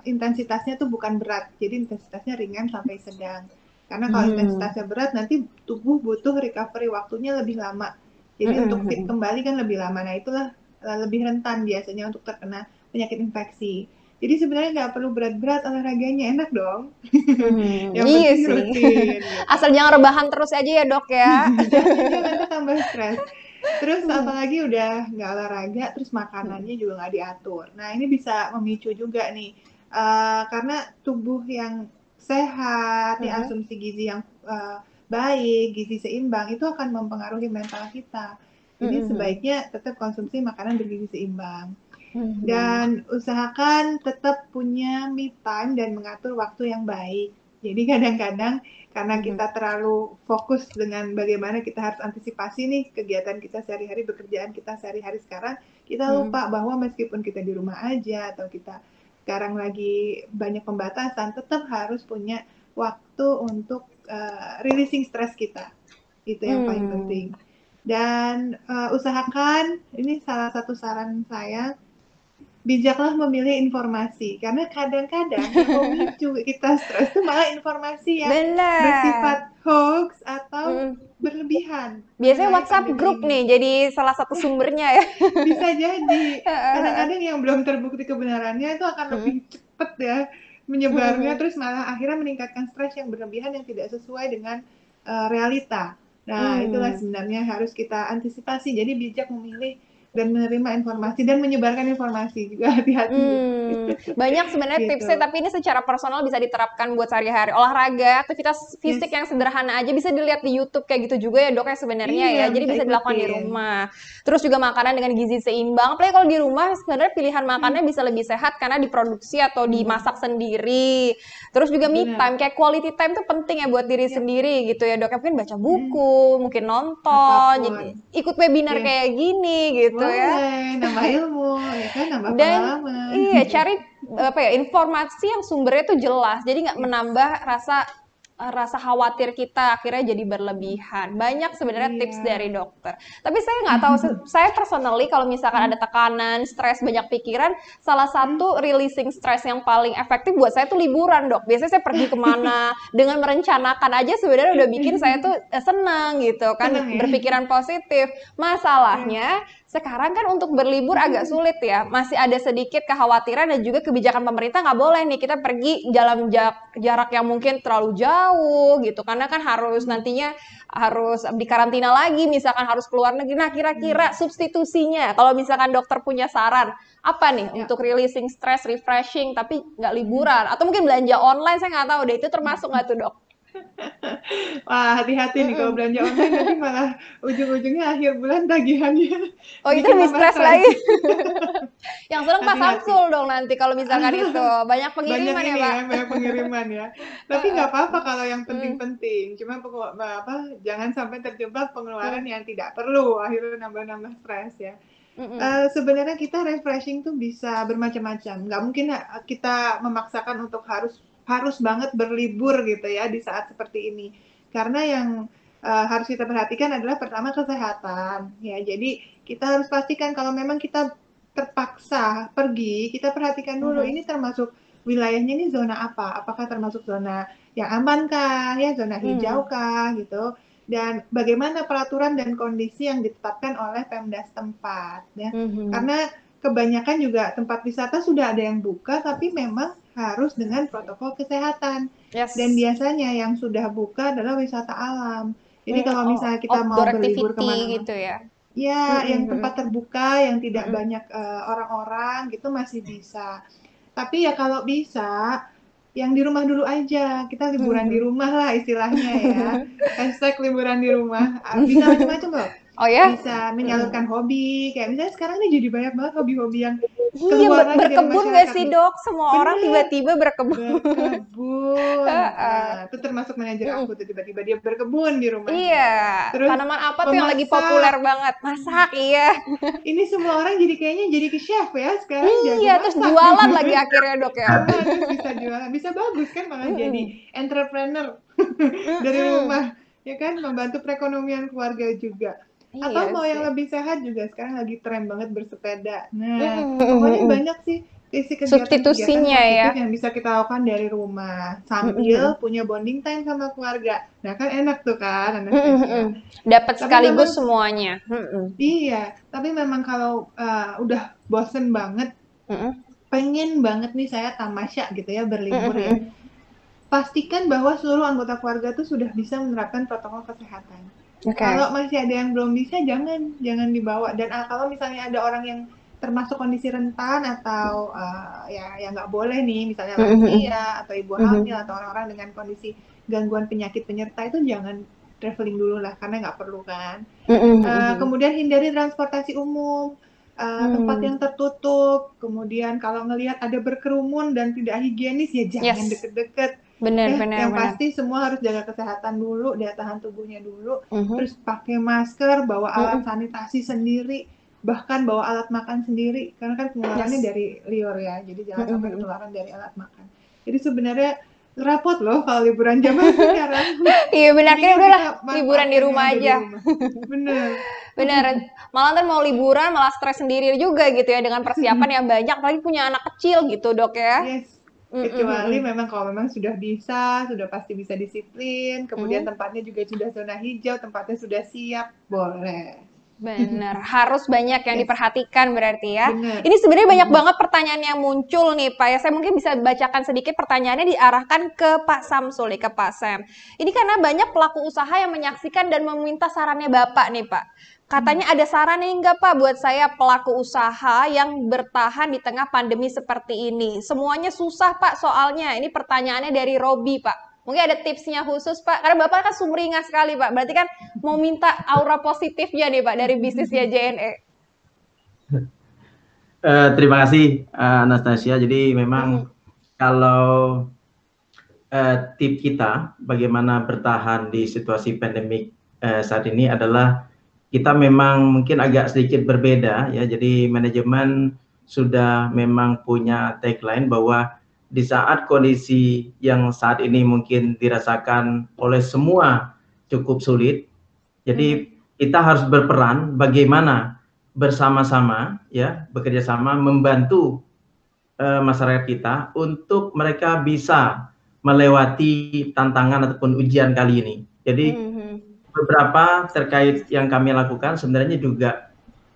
[SPEAKER 3] intensitasnya tuh bukan berat, jadi intensitasnya ringan sampai sedang. Karena kalau
[SPEAKER 1] Mhm.
[SPEAKER 3] intensitasnya berat nanti tubuh butuh recovery waktunya lebih lama. Jadi untuk fit
[SPEAKER 1] Mm-mm.
[SPEAKER 3] kembali kan lebih lama. Nah itulah lebih rentan biasanya untuk terkena penyakit infeksi. Jadi sebenarnya nggak perlu berat-berat olahraganya, enak dong.
[SPEAKER 1] Mhm.
[SPEAKER 3] Yang
[SPEAKER 1] Iya
[SPEAKER 3] penting
[SPEAKER 1] sih.
[SPEAKER 3] rutin gitu.
[SPEAKER 1] Asal jangan rebahan terus aja ya dok ya.
[SPEAKER 3] Jangan nanti tambah stres. Terus
[SPEAKER 1] Hmm.
[SPEAKER 3] apalagi udah nggak olahraga, terus makanannya juga nggak diatur. Nah ini bisa memicu juga nih, karena tubuh yang sehat, nih
[SPEAKER 1] Mhm.
[SPEAKER 3] asumsi gizi yang baik, gizi seimbang itu akan mempengaruhi mental kita. Jadi
[SPEAKER 1] Mhm.
[SPEAKER 3] sebaiknya tetap konsumsi makanan bergizi seimbang.
[SPEAKER 1] Mhm.
[SPEAKER 3] Dan usahakan tetap punya me time dan mengatur waktu yang baik. Jadi kadang-kadang karena
[SPEAKER 1] Mhm.
[SPEAKER 3] kita terlalu fokus dengan bagaimana kita harus antisipasi nih kegiatan kita sehari-hari, pekerjaan kita sehari-hari sekarang, kita
[SPEAKER 1] Mhm.
[SPEAKER 3] lupa bahwa meskipun kita di rumah aja atau kita sekarang lagi banyak pembatasan, tetap harus punya waktu untuk releasing stres kita. Itu yang paling
[SPEAKER 1] Hmm.
[SPEAKER 3] penting. Dan usahakan, ini salah satu saran saya, bijaklah memilih informasi karena kadang-kadang yang memicu kita stres itu malah informasi yang
[SPEAKER 1] Benar.
[SPEAKER 3] bersifat hoax atau
[SPEAKER 1] Mm.
[SPEAKER 3] berlebihan
[SPEAKER 1] Biasanya
[SPEAKER 3] mengenai
[SPEAKER 1] WhatsApp
[SPEAKER 3] pandemi
[SPEAKER 1] grup
[SPEAKER 3] ini.
[SPEAKER 1] nih jadi salah satu sumbernya ya.
[SPEAKER 3] Bisa jadi kadang-kadang yang belum terbukti kebenarannya itu akan
[SPEAKER 1] Mm.
[SPEAKER 3] lebih cepat ya menyebarnya,
[SPEAKER 1] Mm.
[SPEAKER 3] terus malah akhirnya meningkatkan stres yang berlebihan yang tidak sesuai dengan realita. Nah, itulah
[SPEAKER 1] Mm.
[SPEAKER 3] sebenarnya harus kita antisipasi. Jadi bijak memilih dan menerima informasi dan menyebarkan informasi juga, hati-hati.
[SPEAKER 1] Banyak sebenarnya tipsnya,
[SPEAKER 3] Gitu.
[SPEAKER 1] tapi ini secara personal bisa diterapkan buat sehari-hari. Olahraga, aktivitas fisik
[SPEAKER 3] Yes.
[SPEAKER 1] yang sederhana aja bisa dilihat di YouTube kayak gitu juga ya dok ya sebenarnya
[SPEAKER 3] Iya,
[SPEAKER 1] ya. Jadi
[SPEAKER 3] bisa
[SPEAKER 1] bisa dilakukan di
[SPEAKER 3] ikutin.
[SPEAKER 1] rumah. Terus juga makanan dengan gizi seimbang. Apalagi kalau di rumah sebenarnya pilihan makannya bisa lebih sehat karena diproduksi atau dimasak sendiri. Terus juga me
[SPEAKER 3] Benar.
[SPEAKER 1] time, kayak quality time tuh penting ya buat diri
[SPEAKER 3] Ya,
[SPEAKER 1] sendiri gitu ya dok. Mungkin baca buku, mungkin nonton, jadi
[SPEAKER 3] apapun.
[SPEAKER 1] ikut webinar
[SPEAKER 3] Yes.
[SPEAKER 1] kayak gini gitu ya.
[SPEAKER 3] Boleh, nambah ilmu, ya kan, nambah
[SPEAKER 1] Dan
[SPEAKER 3] pengalaman.
[SPEAKER 1] iya, cari apa ya informasi yang sumbernya tuh jelas, jadi nggak
[SPEAKER 3] Yes.
[SPEAKER 1] menambah rasa rasa khawatir kita akhirnya jadi berlebihan. Banyak sebenarnya tips
[SPEAKER 3] Iya.
[SPEAKER 1] dari dokter. Tapi saya nggak tahu, saya personally kalau misalkan ada tekanan, stres, banyak pikiran, salah satu releasing stres yang paling efektif buat saya tuh liburan, Dok. Biasanya saya pergi kemana, dengan merencanakan aja sebenarnya udah bikin saya tuh senang gitu kan,
[SPEAKER 3] Senang ya?
[SPEAKER 1] berpikiran positif. Masalahnya sekarang kan untuk berlibur agak sulit ya, masih ada sedikit kekhawatiran dan juga kebijakan pemerintah nggak boleh nih kita pergi dalam jarak yang mungkin terlalu jauh gitu, karena kan harus nantinya harus dikarantina lagi, misalkan harus keluar negeri. Nah, kira-kira substitusinya, kalau misalkan dokter punya saran, apa nih untuk releasing stress, refreshing, tapi nggak liburan, atau mungkin belanja online, saya nggak tahu deh, itu termasuk nggak tuh, Dok?
[SPEAKER 3] Wah, hati-hati nih kalau belanja online nanti malah ujung-ujungnya akhir bulan tagihannya
[SPEAKER 1] Oh, itu
[SPEAKER 3] bikin
[SPEAKER 1] lebih
[SPEAKER 3] tambah
[SPEAKER 1] stres
[SPEAKER 3] stres.
[SPEAKER 1] lagi. Yang seneng Pak
[SPEAKER 3] Hati-hati.
[SPEAKER 1] Samsul dong nanti kalau misalkan itu. Banyak
[SPEAKER 3] Banyak
[SPEAKER 1] pengiriman ya,
[SPEAKER 3] ini
[SPEAKER 1] Pak?
[SPEAKER 3] ya, banyak pengiriman ya. Tapi nggak apa-apa kalau yang penting-penting. Cuma jangan sampai terjebak pengeluaran yang tidak perlu, akhirnya nambah-nambah stres ya. Sebenarnya kita refreshing tuh bisa bermacam-macam. Nggak mungkin kita memaksakan untuk harus banget berlibur gitu ya di saat seperti ini. Karena yang harus kita perhatikan adalah pertama kesehatan ya. Jadi kita harus pastikan kalau memang kita terpaksa pergi, kita perhatikan dulu ini termasuk wilayahnya ini zona apa? Apakah termasuk zona yang aman kah ya, zona hijau kah gitu. Dan bagaimana peraturan dan kondisi yang ditetapkan oleh Pemda setempat ya. Karena kebanyakan juga tempat wisata sudah ada yang buka, tapi memang harus dengan protokol kesehatan.
[SPEAKER 1] Yes.
[SPEAKER 3] Dan biasanya yang sudah buka adalah wisata alam. Jadi kalau misalnya kita mau
[SPEAKER 1] outdoor
[SPEAKER 3] berlibur
[SPEAKER 1] activity
[SPEAKER 3] kemana-mana,
[SPEAKER 1] gitu ya.
[SPEAKER 3] ya yang tempat terbuka, yang tidak banyak orang-orang gitu masih bisa. Tapi ya kalau bisa, yang di rumah dulu aja. Kita liburan di rumah lah istilahnya ya. Hashtag liburan di rumah. Bisa macam-macam loh.
[SPEAKER 1] Oh ya?
[SPEAKER 3] Bisa menyalurkan hobi. Kayak misalnya sekarang ini jadi banyak banget hobi-hobi yang
[SPEAKER 1] Iya,
[SPEAKER 3] keluar lagi dari
[SPEAKER 1] berkebun nggak
[SPEAKER 3] masyarakat
[SPEAKER 1] sih,
[SPEAKER 3] nih.
[SPEAKER 1] Dok? Semua orang
[SPEAKER 3] Bener.
[SPEAKER 1] tiba-tiba berkebun.
[SPEAKER 3] Berkebun. Itu termasuk manajer aku tuh, tiba-tiba dia berkebun di rumahnya.
[SPEAKER 1] Iya.
[SPEAKER 3] Terus
[SPEAKER 1] Tanaman apa tuh yang lagi
[SPEAKER 3] memasak.
[SPEAKER 1] populer banget? Masak, iya.
[SPEAKER 3] Ini semua orang kayaknya jadi ke chef ya sekarang.
[SPEAKER 1] Iya, terus jualan lagi akhirnya, Dok ya.
[SPEAKER 3] Terus bisa jualan, bisa bagus kan, malah jadi entrepreneur dari rumah, ya kan, membantu perekonomian keluarga juga. Atau
[SPEAKER 1] Iya
[SPEAKER 3] mau yang
[SPEAKER 1] sih.
[SPEAKER 3] lebih sehat juga sekarang lagi tren banget bersepeda. Nah, pokoknya banyak sih isi kegiatan-kegiatan
[SPEAKER 1] Substitusinya ya.
[SPEAKER 3] positif yang bisa kita lakukan dari rumah sambil punya bonding time sama keluarga. Nah kan enak tuh kan, Anastasia.
[SPEAKER 1] Dapat
[SPEAKER 3] Tapi
[SPEAKER 1] sekaligus
[SPEAKER 3] memang-
[SPEAKER 1] semuanya.
[SPEAKER 3] Iya, tapi memang kalau udah bosen banget, pengen banget nih saya tamasya gitu ya, berlibur ya. Pastikan bahwa seluruh anggota keluarga tuh sudah bisa menerapkan protokol kesehatan.
[SPEAKER 1] Oke.
[SPEAKER 3] Kalau masih ada yang belum bisa, jangan dibawa. Dan kalau misalnya ada orang yang termasuk kondisi rentan atau ya nggak boleh nih, misalnya lansia atau ibu hamil atau orang-orang dengan kondisi gangguan penyakit penyerta, itu jangan traveling dulu lah, karena nggak perlu kan. Kemudian hindari transportasi umum, tempat yang tertutup. Kemudian kalau ngelihat ada berkerumun dan tidak higienis, ya jangan deket-deket.
[SPEAKER 1] Benar.
[SPEAKER 3] Yang pasti semua harus jaga kesehatan dulu, daya tahan tubuhnya dulu, terus pakai masker, bawa alat sanitasi sendiri, bahkan bawa alat makan sendiri, karena kan penularannya dari liur ya, jadi jangan sampai ketularan dari alat makan. Jadi sebenarnya repot loh kalau liburan zaman sekarang.
[SPEAKER 1] Iya benar, kayaknya udahlah
[SPEAKER 3] Kita
[SPEAKER 1] liburan di rumah aja.
[SPEAKER 3] Bener.
[SPEAKER 1] Malah ntar mau liburan malah stres sendiri juga gitu ya, dengan persiapan yang banyak, apalagi punya anak kecil gitu, Dok ya.
[SPEAKER 3] Yes. Kecuali memang kalau memang sudah pasti bisa disiplin, kemudian tempatnya juga sudah zona hijau, tempatnya sudah siap, boleh.
[SPEAKER 1] Benar, harus banyak yang diperhatikan berarti ya.
[SPEAKER 3] Bener.
[SPEAKER 1] Ini sebenarnya banyak banget pertanyaan yang muncul nih Pak ya. Saya mungkin bisa bacakan sedikit pertanyaannya, diarahkan ke Pak Samsul, ke Pak Sam. Ini karena banyak pelaku usaha yang menyaksikan dan meminta sarannya Bapak nih Pak. Katanya ada saran nih enggak Pak buat saya pelaku usaha yang bertahan di tengah pandemi seperti ini. Semuanya susah Pak soalnya. Ini pertanyaannya dari Robi Pak. Mungkin ada tipsnya khusus Pak. Karena Bapak kan sumringah sekali Pak. Berarti kan mau minta aura positifnya nih Pak dari bisnisnya JNE.
[SPEAKER 2] Terima kasih Anastasia. Jadi memang kalau tip kita bagaimana bertahan di situasi pandemik saat ini adalah kita memang mungkin agak sedikit berbeda ya. Jadi manajemen sudah memang punya tagline bahwa di saat kondisi yang saat ini mungkin dirasakan oleh semua cukup sulit. Jadi kita harus berperan bagaimana bersama-sama ya bekerja sama membantu masyarakat kita untuk mereka bisa melewati tantangan ataupun ujian kali ini. Jadi beberapa terkait yang kami lakukan sebenarnya juga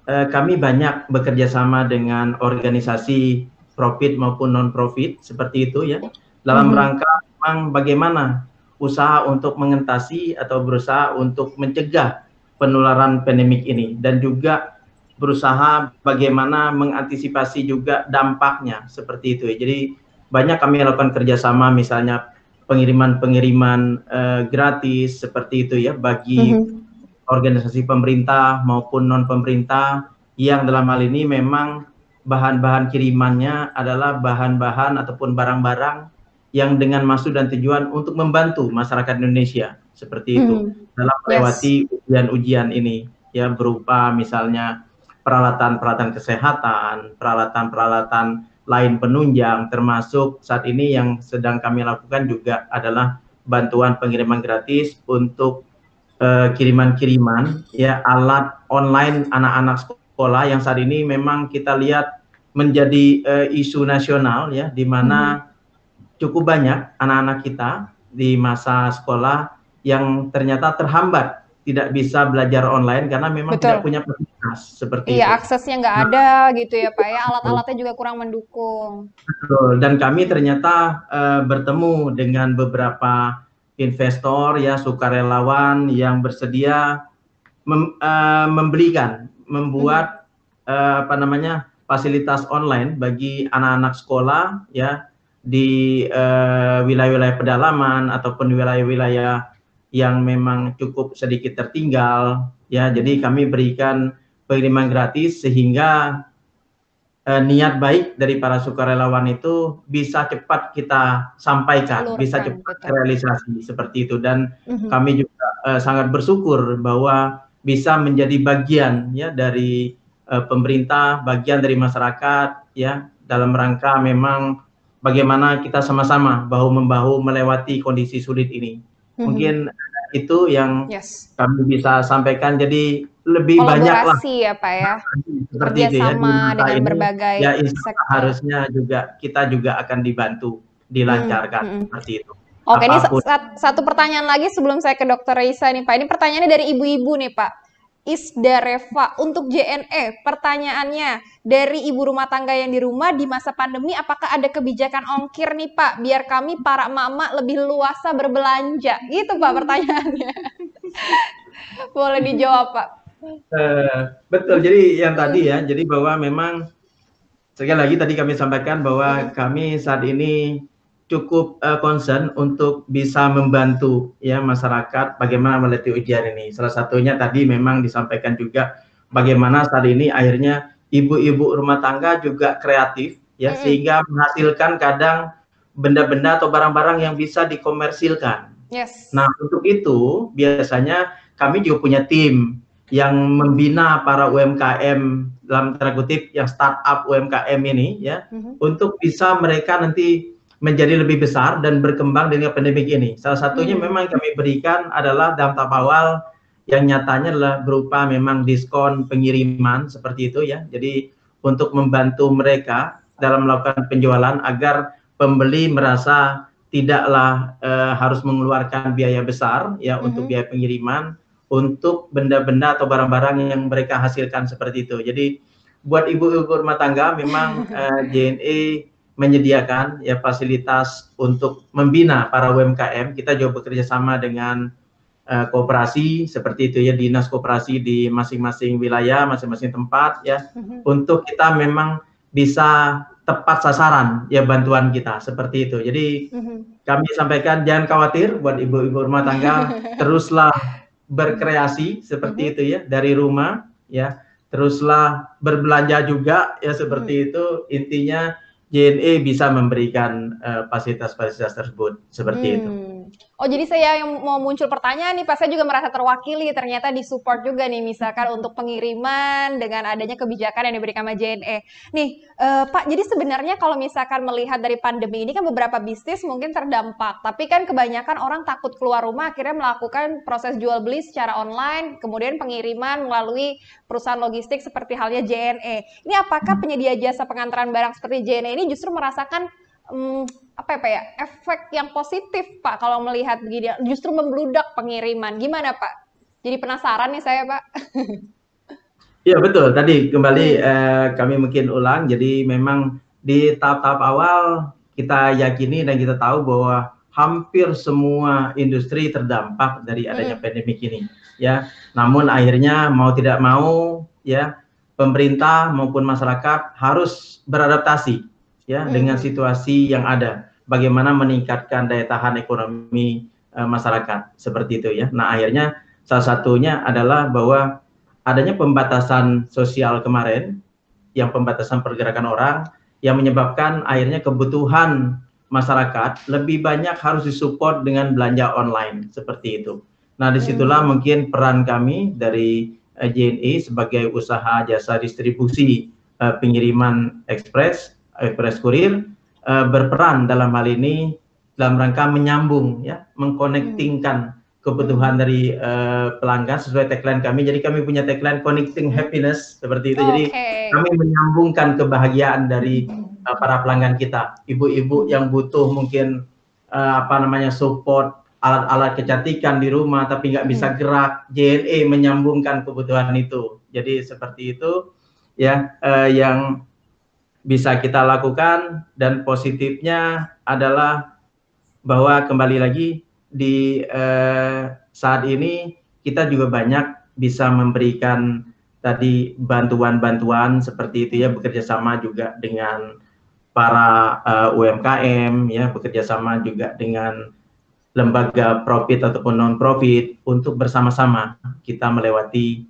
[SPEAKER 2] kami banyak bekerja sama dengan organisasi profit maupun non-profit seperti itu ya, dalam rangka memang bagaimana usaha untuk mengatasi atau berusaha untuk mencegah penularan pandemik ini, dan juga berusaha bagaimana mengantisipasi juga dampaknya seperti itu ya. Jadi banyak kami lakukan kerjasama, misalnya pengiriman gratis seperti itu ya bagi organisasi pemerintah maupun non pemerintah yang dalam hal ini memang bahan-bahan kirimannya adalah bahan-bahan ataupun barang-barang yang dengan maksud dan tujuan untuk membantu masyarakat Indonesia seperti itu dalam melewati ujian-ujian ini ya, berupa misalnya peralatan-peralatan kesehatan, peralatan-peralatan lain penunjang, termasuk saat ini yang sedang kami lakukan juga adalah bantuan pengiriman gratis untuk kiriman-kiriman ya alat online anak-anak sekolah yang saat ini memang kita lihat menjadi isu nasional ya, di mana cukup banyak anak-anak kita di masa sekolah yang ternyata terhambat tidak bisa belajar online karena memang tidak punya fasilitas seperti itu.
[SPEAKER 1] Iya, aksesnya nggak ada gitu ya Pak ya, alat-alatnya juga kurang mendukung.
[SPEAKER 2] Betul, dan kami ternyata bertemu dengan beberapa investor ya, sukarelawan yang bersedia membuat fasilitas online bagi anak-anak sekolah ya di wilayah-wilayah pedalaman ataupun wilayah-wilayah yang memang cukup sedikit tertinggal ya. Jadi kami berikan pengiriman gratis sehingga niat baik dari para sukarelawan itu bisa cepat kita sampaikan, bisa cepat realisasi seperti itu. Dan kami juga sangat bersyukur bahwa bisa menjadi bagian ya dari pemerintah, bagian dari masyarakat ya, dalam rangka memang bagaimana kita sama-sama bahu-membahu melewati kondisi sulit ini. Mungkin itu yang kami bisa sampaikan. Jadi lebih banyak lah
[SPEAKER 1] ya Pak ya,
[SPEAKER 2] seperti itu ya,
[SPEAKER 1] dengan berbagai
[SPEAKER 2] ya, harusnya juga kita juga akan dibantu, dilancarkan seperti itu.
[SPEAKER 1] Oke, ini satu pertanyaan lagi sebelum saya ke Dokter Reisa nih Pak. Ini pertanyaannya dari ibu-ibu nih Pak. Isda Reva, untuk JNE, pertanyaannya, dari ibu rumah tangga yang di rumah di masa pandemi, apakah ada kebijakan ongkir nih Pak, biar kami para emak-emak lebih luasa berbelanja? Gitu Pak pertanyaannya. Boleh dijawab Pak.
[SPEAKER 2] Betul, jadi yang tadi ya, jadi bahwa memang, sekali lagi tadi kami sampaikan bahwa kami saat ini cukup concern untuk bisa membantu ya masyarakat bagaimana melewati ujian ini. Salah satunya tadi memang disampaikan juga bagaimana saat ini akhirnya ibu-ibu rumah tangga juga kreatif ya, sehingga menghasilkan kadang benda-benda atau barang-barang yang bisa dikomersilkan. Nah, untuk itu biasanya kami juga punya tim yang membina para UMKM dalam tanda kutip yang startup UMKM ini ya, untuk bisa mereka nanti menjadi lebih besar dan berkembang dengan pandemik ini. Salah satunya memang kami berikan adalah dalam tahap awal yang nyatanya adalah berupa memang diskon pengiriman seperti itu ya. Jadi untuk membantu mereka dalam melakukan penjualan agar pembeli merasa tidaklah harus mengeluarkan biaya besar ya untuk biaya pengiriman untuk benda-benda atau barang-barang yang mereka hasilkan seperti itu. Jadi buat ibu-ibu rumah tangga memang JNE menyediakan ya fasilitas untuk membina para UMKM. Kita juga bekerja sama dengan koperasi seperti itu ya, dinas koperasi di masing-masing wilayah, masing-masing tempat ya, untuk kita memang bisa tepat sasaran ya bantuan kita seperti itu. Jadi kami sampaikan jangan khawatir buat ibu-ibu rumah tangga, teruslah berkreasi seperti itu ya dari rumah ya, teruslah berbelanja juga ya seperti itu. Intinya JNE bisa memberikan fasilitas-fasilitas tersebut seperti itu.
[SPEAKER 1] Oh, jadi saya yang mau muncul pertanyaan nih, Pak, saya juga merasa terwakili, ternyata disupport juga nih, misalkan untuk pengiriman dengan adanya kebijakan yang diberikan sama JNE. Nih, Pak, jadi sebenarnya kalau misalkan melihat dari pandemi ini kan beberapa bisnis mungkin terdampak, tapi kan kebanyakan orang takut keluar rumah, akhirnya melakukan proses jual beli secara online, kemudian pengiriman melalui perusahaan logistik seperti halnya JNE. Ini apakah penyedia jasa pengantaran barang seperti JNE ini justru merasakan apa ya, efek yang positif, Pak, kalau melihat begini, justru membludak pengiriman. Gimana, Pak? Jadi penasaran nih saya, Pak.
[SPEAKER 2] Iya betul, tadi kembali kami mungkin ulang, jadi memang di tahap-tahap awal kita yakini dan kita tahu bahwa hampir semua industri terdampak dari adanya pandemik ini, ya. Namun akhirnya mau tidak mau, ya, pemerintah maupun masyarakat harus beradaptasi, ya, dengan situasi yang ada. Bagaimana meningkatkan daya tahan ekonomi masyarakat, seperti itu ya. Nah akhirnya salah satunya adalah bahwa adanya pembatasan sosial kemarin, yang pembatasan pergerakan orang, yang menyebabkan akhirnya kebutuhan masyarakat lebih banyak harus disupport dengan belanja online, seperti itu. Nah disitulah mungkin peran kami dari JNE sebagai usaha jasa distribusi pengiriman ekspres kurir berperan dalam hal ini dalam rangka menyambung, ya, mengkonektingkan kebutuhan dari pelanggan sesuai tagline kami. Jadi kami punya tagline connecting happiness, seperti itu. Jadi kami menyambungkan kebahagiaan dari para pelanggan kita, ibu-ibu yang butuh mungkin support alat-alat kecantikan di rumah tapi nggak bisa gerak, JNE menyambungkan kebutuhan itu. Jadi seperti itu ya, yang bisa kita lakukan. Dan positifnya adalah bahwa kembali lagi di saat ini kita juga banyak bisa memberikan tadi bantuan-bantuan seperti itu ya, bekerja sama juga dengan para UMKM ya, bekerja sama juga dengan lembaga profit ataupun non profit untuk bersama-sama kita melewati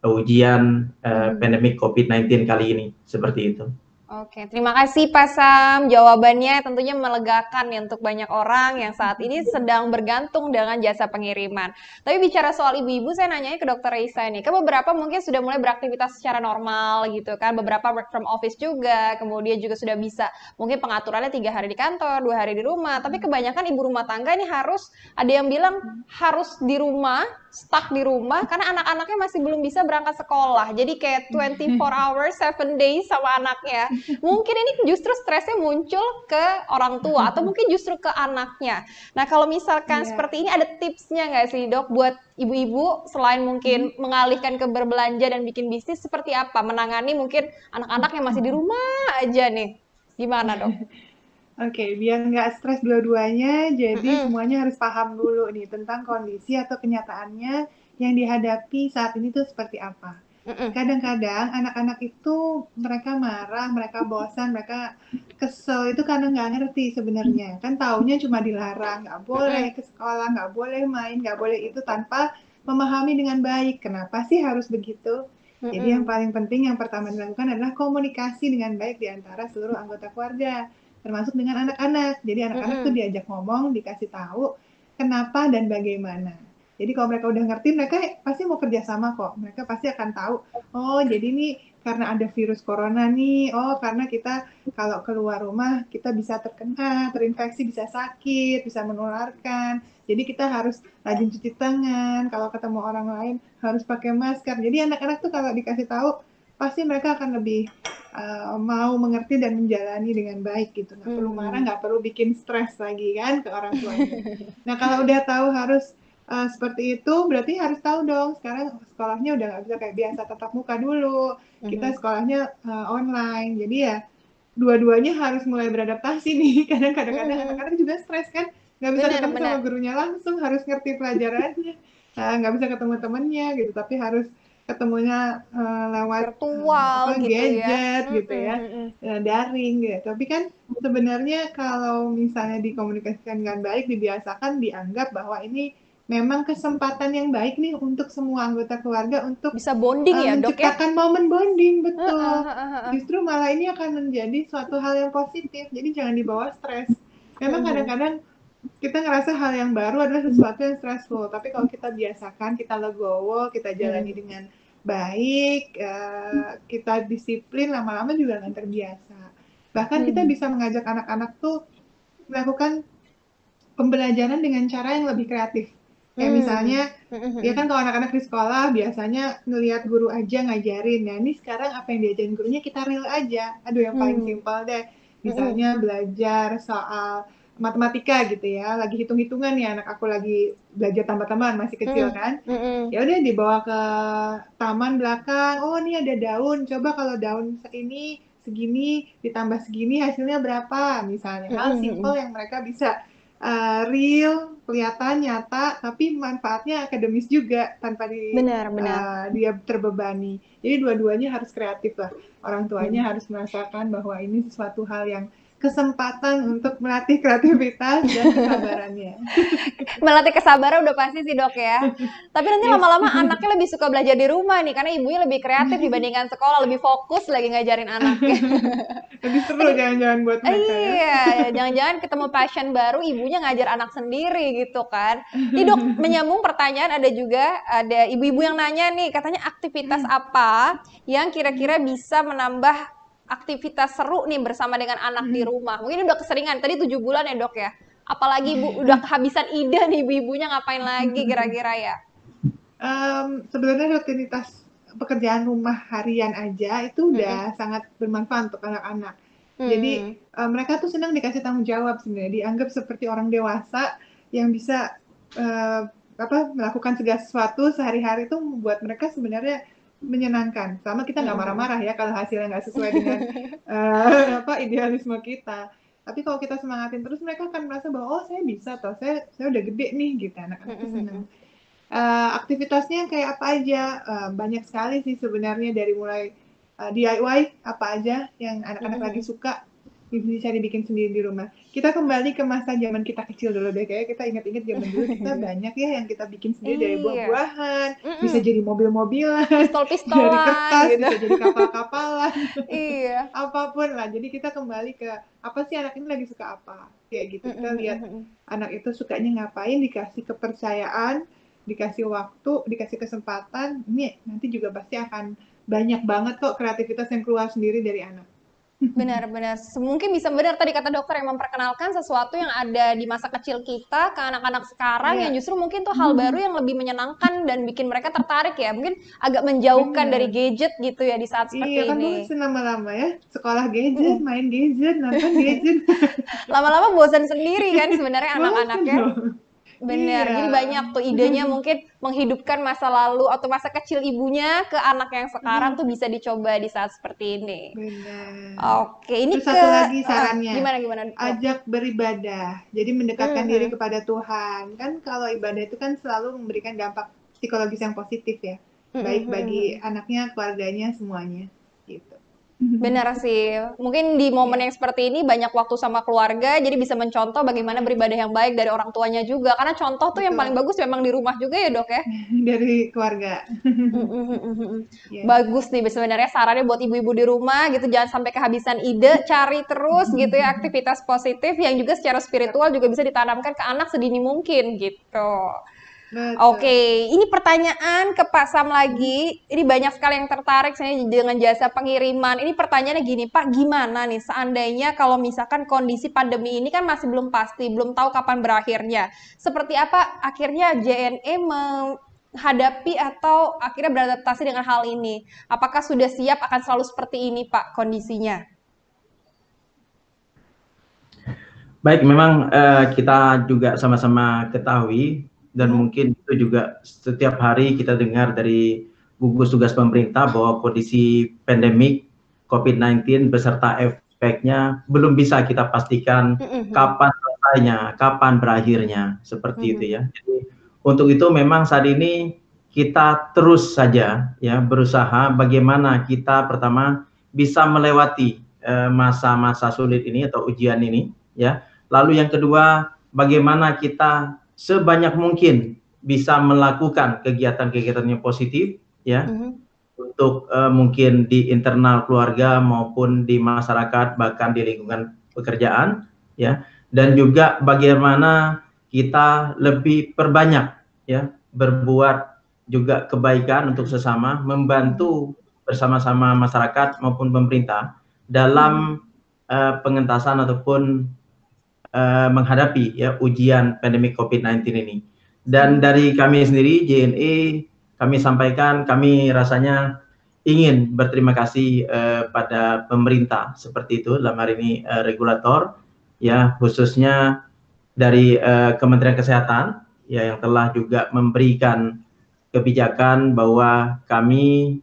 [SPEAKER 2] ujian pandemik COVID-19 kali ini, seperti itu.
[SPEAKER 1] Oke, terima kasih Pak Sam. Jawabannya tentunya melegakan ya untuk banyak orang yang saat ini sedang bergantung dengan jasa pengiriman. Tapi bicara soal ibu-ibu, saya nanyanya ke Dokter Reisa nih. Kan beberapa mungkin sudah mulai beraktivitas secara normal gitu kan. Beberapa work from office juga. Kemudian juga sudah bisa mungkin pengaturannya 3 hari di kantor, 2 hari di rumah. Tapi kebanyakan ibu rumah tangga ini harus, ada yang bilang harus di rumah, stuck di rumah karena anak-anaknya masih belum bisa berangkat sekolah. Jadi kayak 24 hours, 7 days sama anaknya. Mungkin ini justru stresnya muncul ke orang tua atau mungkin justru ke anaknya. Nah kalau misalkan seperti ini ada tipsnya nggak sih dok buat ibu-ibu selain mungkin mengalihkan ke berbelanja dan bikin bisnis, seperti apa menangani mungkin anak-anak yang masih di rumah aja nih, gimana dok?
[SPEAKER 3] Oke, biar nggak stres dua-duanya, jadi semuanya harus paham dulu nih tentang kondisi atau kenyataannya yang dihadapi saat ini tuh seperti apa. Kadang-kadang anak-anak itu mereka marah, mereka bosan, mereka kesel itu karena nggak ngerti sebenarnya. Kan taunya cuma dilarang, nggak boleh ke sekolah, nggak boleh main, nggak boleh itu, tanpa memahami dengan baik kenapa sih harus begitu. Jadi yang paling penting yang pertama dilakukan adalah komunikasi dengan baik di antara seluruh anggota keluarga, termasuk dengan anak-anak. Jadi anak-anak tuh diajak ngomong, dikasih tahu kenapa dan bagaimana. Jadi kalau mereka udah ngerti, mereka pasti mau kerjasama kok. Mereka pasti akan tahu, oh jadi nih karena ada virus corona nih, oh karena kita kalau keluar rumah kita bisa terkena, terinfeksi, bisa sakit, bisa menularkan. Jadi kita harus rajin cuci tangan, kalau ketemu orang lain harus pakai masker. Jadi anak-anak tuh kalau dikasih tahu, pasti mereka akan lebih mau mengerti dan menjalani dengan baik gitu. Nggak perlu marah, nggak perlu bikin stres lagi kan ke orang tuanya. Nah kalau udah tahu harus seperti itu, berarti harus tahu dong sekarang sekolahnya udah nggak bisa kayak biasa tatap muka dulu, kita sekolahnya online. Jadi ya dua-duanya harus mulai beradaptasi nih. Kadang-kadang anak-anak juga stres kan, nggak bisa ketemu sama gurunya langsung, harus ngerti pelajarannya, nggak bisa ketemu temennya gitu, tapi harus ketemunya lewat
[SPEAKER 1] virtual gitu
[SPEAKER 3] gadget
[SPEAKER 1] ya.
[SPEAKER 3] gitu ya, daring gitu. Tapi kan sebenarnya kalau misalnya dikomunikasikan dengan baik, dibiasakan, dianggap bahwa ini memang kesempatan yang baik nih untuk semua anggota keluarga untuk
[SPEAKER 1] bisa bonding ya dok ya,
[SPEAKER 3] menciptakan momen bonding. Betul, justru malah ini akan menjadi suatu hal yang positif. Jadi jangan dibawa stres. Memang kadang-kadang kita ngerasa hal yang baru adalah sesuatu yang stressful. Tapi kalau kita biasakan, kita legowo, kita jalani dengan baik, kita disiplin, lama-lama juga akan terbiasa. Bahkan kita bisa mengajak anak-anak tuh melakukan pembelajaran dengan cara yang lebih kreatif. Kayak misalnya, ya kan kalau anak-anak di sekolah biasanya ngelihat guru aja ngajarin. Nah, ini sekarang apa yang diajarin gurunya kita real aja. Aduh, yang paling simpel deh. Misalnya belajar soal matematika gitu ya, lagi hitung-hitungan ya, anak aku lagi belajar tambah-tambahan, masih kecil kan. Ya udah dibawa ke taman belakang. Oh, ini ada daun. Coba kalau daun ini segini ditambah segini hasilnya berapa? Misalnya hal simple yang mereka bisa real, kelihatan, nyata, tapi manfaatnya akademis juga tanpa dia terbebani. Jadi dua-duanya harus kreatif lah. Orang tuanya harus merasakan bahwa ini sesuatu hal yang kesempatan untuk melatih kreativitas dan kesabarannya.
[SPEAKER 1] Melatih kesabaran udah pasti sih dok ya. Tapi nanti lama-lama anaknya lebih suka belajar di rumah nih, karena ibunya lebih kreatif dibandingkan sekolah, lebih fokus lagi ngajarin anaknya.
[SPEAKER 3] Lebih seru jangan-jangan buat mereka ya.
[SPEAKER 1] Iya, jangan-jangan ketemu passion baru, ibunya ngajar anak sendiri gitu kan. Nih dok, menyambung pertanyaan ada ibu-ibu yang nanya nih, katanya aktivitas apa yang kira-kira bisa menambah aktivitas seru nih bersama dengan anak di rumah. Mungkin udah keseringan, tadi 7 bulan ya dok ya. Apalagi ibu udah kehabisan ide nih ibu-ibunya ngapain lagi kira-kira ya?
[SPEAKER 3] Sebenarnya rutinitas pekerjaan rumah harian aja itu udah sangat bermanfaat untuk anak-anak. Jadi mereka tuh senang dikasih tanggung jawab sebenarnya, dianggap seperti orang dewasa yang bisa melakukan segala sesuatu sehari-hari itu membuat mereka sebenarnya menyenangkan. Selama kita nggak marah-marah ya kalau hasilnya nggak sesuai dengan idealisme kita. Tapi kalau kita semangatin terus, mereka akan merasa bahwa oh saya bisa toh, saya udah gede nih gitu. Anak-anak itu senang. Aktivitasnya kayak apa aja? Banyak sekali sih sebenarnya, dari mulai DIY apa aja yang anak-anak lagi suka bisa dibikin sendiri di rumah. Kita kembali ke masa zaman kita kecil dulu deh, kayak kita ingat-ingat zaman dulu kita banyak ya yang kita bikin sendiri dari buah-buahan, bisa jadi mobil-mobilan,
[SPEAKER 1] pistol-pistolan,
[SPEAKER 3] dari kertas, gitu. Bisa jadi kapal-kapalan,
[SPEAKER 1] iya.
[SPEAKER 3] apapun lah. Jadi kita kembali ke apa sih anak ini lagi suka apa, kayak gitu. Kita lihat anak itu sukanya ngapain, dikasih kepercayaan, dikasih waktu, dikasih kesempatan, ini nanti juga pasti akan banyak banget kok kreativitas yang keluar sendiri dari anak.
[SPEAKER 1] Benar-benar, mungkin bisa benar tadi kata dokter yang memperkenalkan sesuatu yang ada di masa kecil kita ke anak-anak sekarang yang justru mungkin tuh hal baru yang lebih menyenangkan dan bikin mereka tertarik ya, mungkin agak menjauhkan dari gadget gitu ya di saat seperti
[SPEAKER 3] kan
[SPEAKER 1] ini.
[SPEAKER 3] Iya kan lama-lama ya, sekolah gadget, main gadget, nonton gadget.
[SPEAKER 1] Lama-lama bosan sendiri kan sebenarnya anak-anaknya. Benar, jadi banyak tuh idenya mungkin menghidupkan masa lalu atau masa kecil ibunya ke anak yang sekarang tuh bisa dicoba di saat seperti ini.
[SPEAKER 3] Benar.
[SPEAKER 1] Oke, ini
[SPEAKER 3] terus satu lagi sarannya,
[SPEAKER 1] gimana?
[SPEAKER 3] Ajak beribadah, jadi mendekatkan diri kepada Tuhan. Kan kalau ibadah itu kan selalu memberikan dampak psikologis yang positif ya, baik bagi anaknya, keluarganya, semuanya gitu.
[SPEAKER 1] Benar sih, mungkin di momen yang seperti ini banyak waktu sama keluarga, jadi bisa mencontoh bagaimana beribadah yang baik dari orang tuanya juga, karena contoh tuh yang paling bagus memang di rumah juga ya dok ya?
[SPEAKER 3] Dari keluarga.
[SPEAKER 1] Bagus nih sebenarnya sarannya buat ibu-ibu di rumah gitu, jangan sampai kehabisan ide, cari terus gitu ya aktivitas positif yang juga secara spiritual juga bisa ditanamkan ke anak sedini mungkin gitu. Oke, ini pertanyaan ke Pak Sam lagi. Ini banyak sekali yang tertarik dengan jasa pengiriman. Ini pertanyaannya gini, Pak, gimana nih seandainya kalau misalkan kondisi pandemi ini kan masih belum pasti, belum tahu kapan berakhirnya. Seperti apa akhirnya JNE menghadapi atau akhirnya beradaptasi dengan hal ini? Apakah sudah siap akan selalu seperti ini, Pak, kondisinya?
[SPEAKER 2] Baik, memang kita juga sama-sama ketahui dan mungkin itu juga setiap hari kita dengar dari gugus tugas pemerintah bahwa kondisi pandemik COVID-19 beserta efeknya belum bisa kita pastikan kapan selesainya, kapan berakhirnya, seperti itu ya. Jadi untuk itu memang saat ini kita terus saja ya berusaha bagaimana kita pertama bisa melewati masa-masa sulit ini atau ujian ini ya. Lalu yang kedua, bagaimana kita sebanyak mungkin bisa melakukan kegiatan-kegiatan yang positif ya untuk mungkin di internal keluarga maupun di masyarakat bahkan di lingkungan pekerjaan ya. dan juga bagaimana kita lebih perbanyak ya berbuat juga kebaikan untuk sesama, membantu bersama-sama masyarakat maupun pemerintah dalam pengentasan ataupun menghadapi ya ujian pandemi COVID-19 ini. Dan dari kami sendiri JNE, kami sampaikan kami rasanya ingin berterima kasih pada pemerintah seperti itu dalam hari ini regulator ya, khususnya dari Kementerian Kesehatan ya, yang telah juga memberikan kebijakan bahwa kami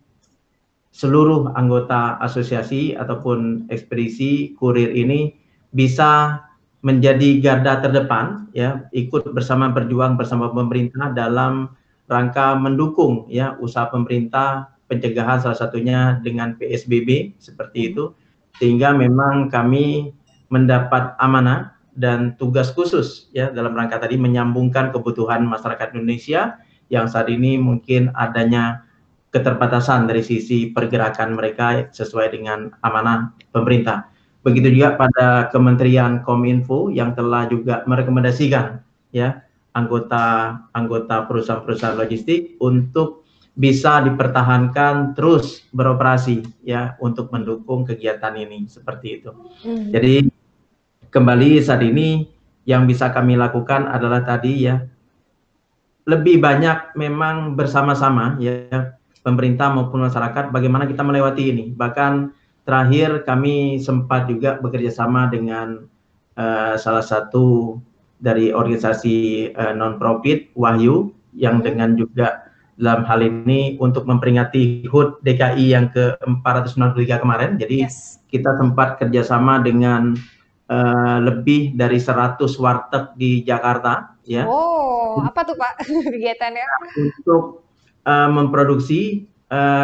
[SPEAKER 2] seluruh anggota asosiasi ataupun ekspedisi kurir ini bisa menjadi garda terdepan ya, ikut bersama berjuang bersama pemerintah dalam rangka mendukung ya usaha pemerintah pencegahan, salah satunya dengan PSBB seperti itu, sehingga memang kami mendapat amanah dan tugas khusus ya dalam rangka tadi menyambungkan kebutuhan masyarakat Indonesia yang saat ini mungkin adanya keterbatasan dari sisi pergerakan mereka sesuai dengan amanah pemerintah. Begitu juga pada Kementerian Kominfo yang telah juga merekomendasikan ya anggota perusahaan-perusahaan logistik untuk bisa dipertahankan terus beroperasi ya untuk mendukung kegiatan ini seperti itu. Jadi kembali saat ini yang bisa kami lakukan adalah tadi ya lebih banyak memang bersama-sama ya pemerintah maupun masyarakat bagaimana kita melewati ini. Bahkan terakhir kami sempat juga bekerja sama dengan salah satu dari organisasi non-profit Wahyu yang dengan juga dalam hal ini untuk memperingati HUT DKI yang ke-493 kemarin. Jadi kita sempat kerjasama dengan lebih dari 100 warteg di Jakarta ya.
[SPEAKER 1] Oh, apa tuh Pak kegiatannya?
[SPEAKER 2] Untuk memproduksi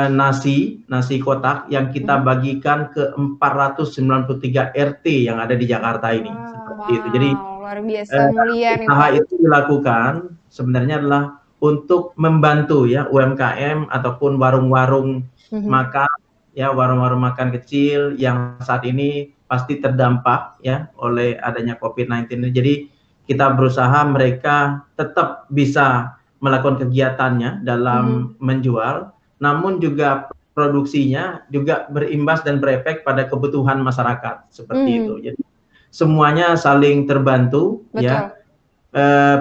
[SPEAKER 2] nasi kotak yang kita bagikan ke 493 RT yang ada di Jakarta ini. Seperti itu. Jadi
[SPEAKER 1] luar biasa mulia nih,
[SPEAKER 2] usaha itu dilakukan sebenarnya adalah untuk membantu ya UMKM ataupun warung-warung makan ya, warung-warung makan kecil yang saat ini pasti terdampak ya oleh adanya COVID-19 ini. Jadi kita berusaha mereka tetap bisa melakukan kegiatannya dalam menjual, namun juga produksinya juga berimbas dan berefek pada kebutuhan masyarakat seperti itu. Jadi semuanya saling terbantu. Betul. Ya.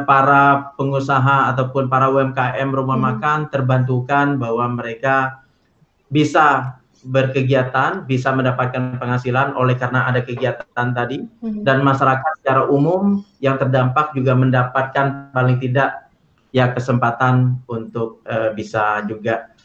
[SPEAKER 2] Para pengusaha ataupun para UMKM rumah makan terbantukan bahwa mereka bisa berkegiatan, bisa mendapatkan penghasilan oleh karena ada kegiatan tadi, dan masyarakat secara umum yang terdampak juga mendapatkan paling tidak ya kesempatan untuk bisa juga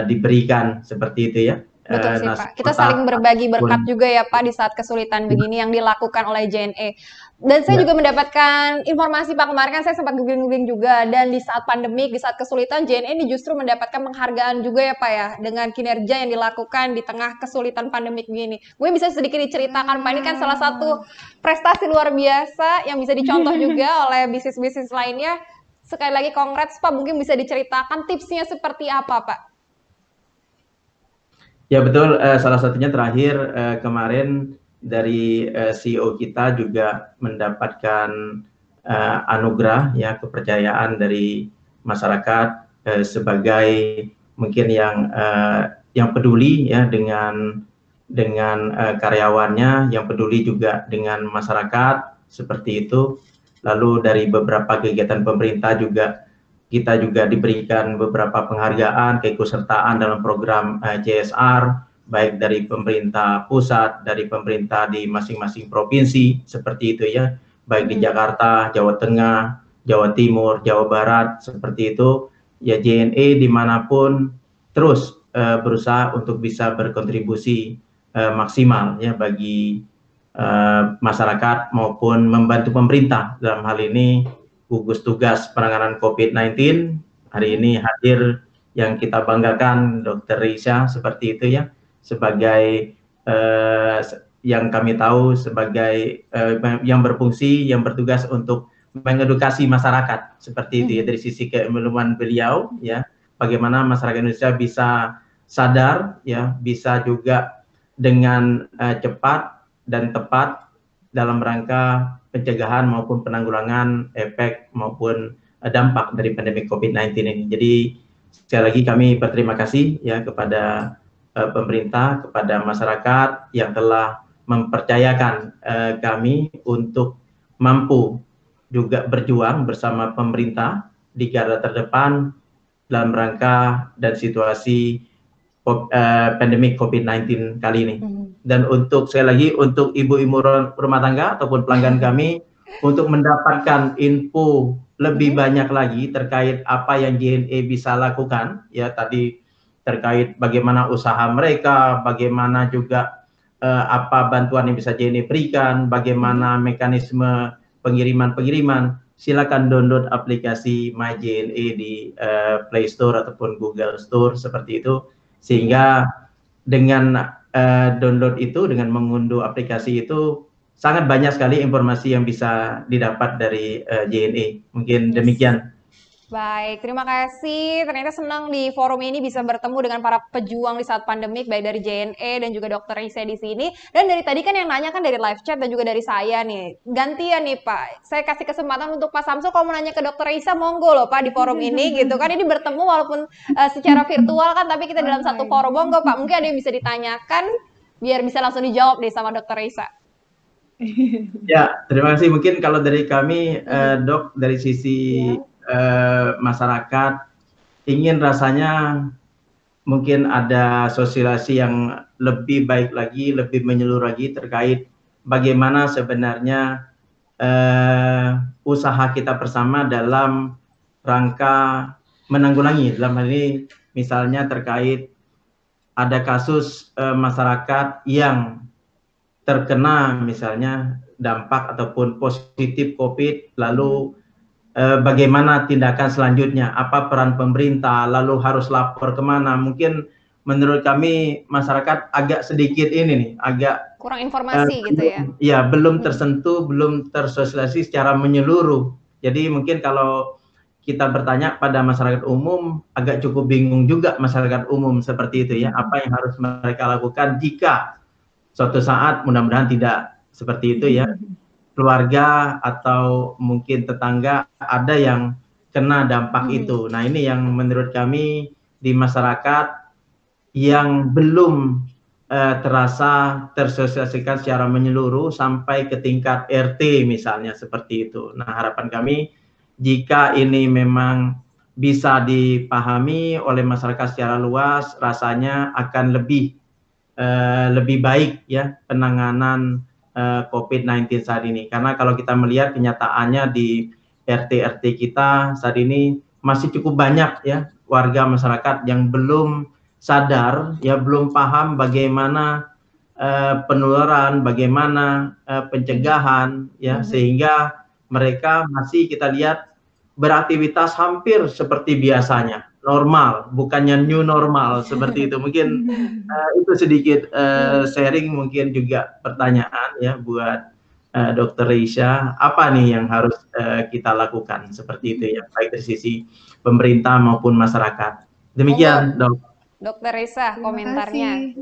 [SPEAKER 2] diberikan seperti itu ya.
[SPEAKER 1] Betul sih Pak, kita saling berbagi berkat juga ya Pak di saat kesulitan begini yang dilakukan oleh JNE. Dan saya juga mendapatkan informasi Pak, kemarin kan saya sempat googling-googling juga, dan di saat pandemik, di saat kesulitan JNE ini justru mendapatkan penghargaan juga ya Pak ya, dengan kinerja yang dilakukan di tengah kesulitan pandemik begini. Gue bisa sedikit diceritakan Pak, ini kan salah satu prestasi luar biasa yang bisa dicontoh juga oleh bisnis-bisnis lainnya. Sekali lagi congrats Pak, mungkin bisa diceritakan tipsnya seperti apa Pak?
[SPEAKER 2] Ya betul, salah satunya terakhir kemarin dari CEO kita juga mendapatkan anugerah ya kepercayaan dari masyarakat sebagai mungkin yang peduli ya dengan karyawannya, yang peduli juga dengan masyarakat seperti itu. Lalu dari beberapa kegiatan pemerintah juga kita juga diberikan beberapa penghargaan keikutsertaan dalam program CSR, baik dari pemerintah pusat, dari pemerintah di masing-masing provinsi, seperti itu ya, baik di Jakarta, Jawa Tengah, Jawa Timur, Jawa Barat, seperti itu. Ya JNE dimanapun terus berusaha untuk bisa berkontribusi maksimal ya bagi masyarakat maupun membantu pemerintah dalam hal ini. Gugus tugas penanganan COVID-19 hari ini hadir yang kita banggakan Dr. Risha seperti itu ya, sebagai yang kami tahu sebagai yang berfungsi, yang bertugas untuk mengedukasi masyarakat seperti itu ya, dari sisi keilmuan beliau ya, bagaimana masyarakat Indonesia bisa sadar ya, bisa juga dengan cepat dan tepat dalam rangka pencegahan maupun penanggulangan efek maupun dampak dari pandemi COVID-19 ini. Jadi sekali lagi kami berterima kasih ya kepada pemerintah, kepada masyarakat yang telah mempercayakan kami untuk mampu juga berjuang bersama pemerintah di garda terdepan dalam rangka dan situasi pandemi COVID-19 kali ini. Dan untuk sekali lagi untuk ibu-ibu rumah tangga ataupun pelanggan kami untuk mendapatkan info lebih banyak lagi terkait apa yang JNE bisa lakukan ya tadi terkait bagaimana usaha mereka, bagaimana juga apa bantuan yang bisa JNE berikan, bagaimana mekanisme pengiriman, silakan download aplikasi MyJNE di Play Store ataupun Google Store seperti itu, sehingga dengan download itu, dengan mengunduh aplikasi itu, sangat banyak sekali informasi yang bisa didapat dari JNE. Mungkin demikian.
[SPEAKER 1] Baik, terima kasih. Ternyata senang di forum ini bisa bertemu dengan para pejuang di saat pandemik, baik dari JNE dan juga Dokter Risa di sini. Dan dari tadi kan yang nanya kan dari live chat dan juga dari saya nih. Gantian nih Pak, saya kasih kesempatan untuk Pak Samsul kalau mau nanya ke Dokter Risa, monggo loh Pak di forum ini gitu kan. Ini bertemu walaupun secara virtual kan, tapi kita dalam satu forum. Monggo Pak, mungkin ada yang bisa ditanyakan biar bisa langsung dijawab deh sama Dokter Risa.
[SPEAKER 2] Ya, terima kasih. Mungkin kalau dari kami, Dok, dari sisi masyarakat ingin rasanya mungkin ada sosialisasi yang lebih baik lagi, lebih menyeluruh lagi terkait bagaimana sebenarnya usaha kita bersama dalam rangka menanggulangi, dalam hal ini misalnya terkait ada kasus masyarakat yang terkena misalnya dampak ataupun positif COVID, lalu bagaimana tindakan selanjutnya, apa peran pemerintah, lalu harus lapor kemana. Mungkin menurut kami masyarakat agak sedikit ini nih, agak
[SPEAKER 1] kurang informasi gitu ya.
[SPEAKER 2] Ya, belum tersentuh, belum tersosialisasi secara menyeluruh. Jadi mungkin kalau kita bertanya pada masyarakat umum, agak cukup bingung juga masyarakat umum seperti itu ya, apa yang harus mereka lakukan jika suatu saat, mudah-mudahan tidak seperti itu ya, keluarga atau mungkin tetangga ada yang kena dampak itu. Nah, ini yang menurut kami di masyarakat yang belum terasa tersosialisasikan secara menyeluruh sampai ke tingkat RT misalnya seperti itu. Nah, harapan kami jika ini memang bisa dipahami oleh masyarakat secara luas, rasanya akan lebih baik ya penanganan COVID-19 saat ini. Karena kalau kita melihat kenyataannya di RT-RT kita saat ini masih cukup banyak ya warga masyarakat yang belum sadar, ya belum paham bagaimana penularan, bagaimana pencegahan, ya sehingga mereka masih kita lihat beraktivitas hampir seperti biasanya, normal, bukannya new normal seperti itu. Mungkin itu sedikit sharing, mungkin juga pertanyaan ya buat Dokter Risa, apa nih yang harus kita lakukan seperti itu ya, baik dari sisi pemerintah maupun masyarakat. Demikian, Dok.
[SPEAKER 1] Dokter Risa, komentarnya.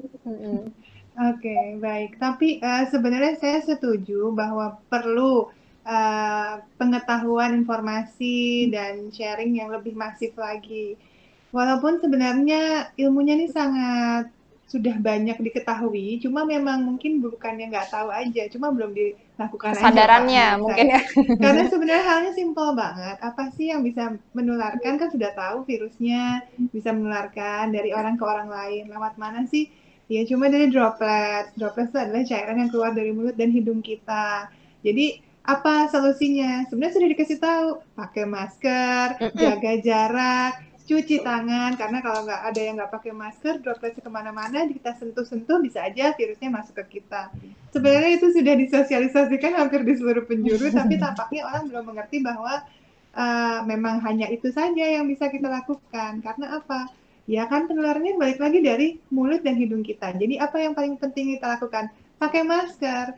[SPEAKER 3] Oke, baik. Tapi sebenarnya saya setuju bahwa perlu pengetahuan, informasi, dan sharing yang lebih masif lagi. Walaupun sebenarnya ilmunya ini sangat sudah banyak diketahui, cuma memang mungkin bukannya nggak tahu aja, cuma belum dilakukan
[SPEAKER 1] kesadarannya aja, mungkin ya.
[SPEAKER 3] Karena sebenarnya halnya simpel banget. Apa sih yang bisa menularkan? Kan sudah tahu virusnya bisa menularkan dari orang ke orang lain. Lewat mana sih? Ya cuma dari droplets. Droplets itu adalah cairan yang keluar dari mulut dan hidung kita. Jadi apa solusinya? Sebenarnya sudah dikasih tahu, pakai masker, jaga jarak, cuci tangan, karena kalau nggak ada yang nggak pakai masker, dropletnya kemana-mana, kita sentuh-sentuh bisa aja virusnya masuk ke kita. Sebenarnya itu sudah disosialisasikan hampir di seluruh penjuru, tapi tampaknya orang belum mengerti bahwa memang hanya itu saja yang bisa kita lakukan. Karena apa? Ya kan penularannya balik lagi dari mulut dan hidung kita. Jadi apa yang paling penting kita lakukan? Pakai masker.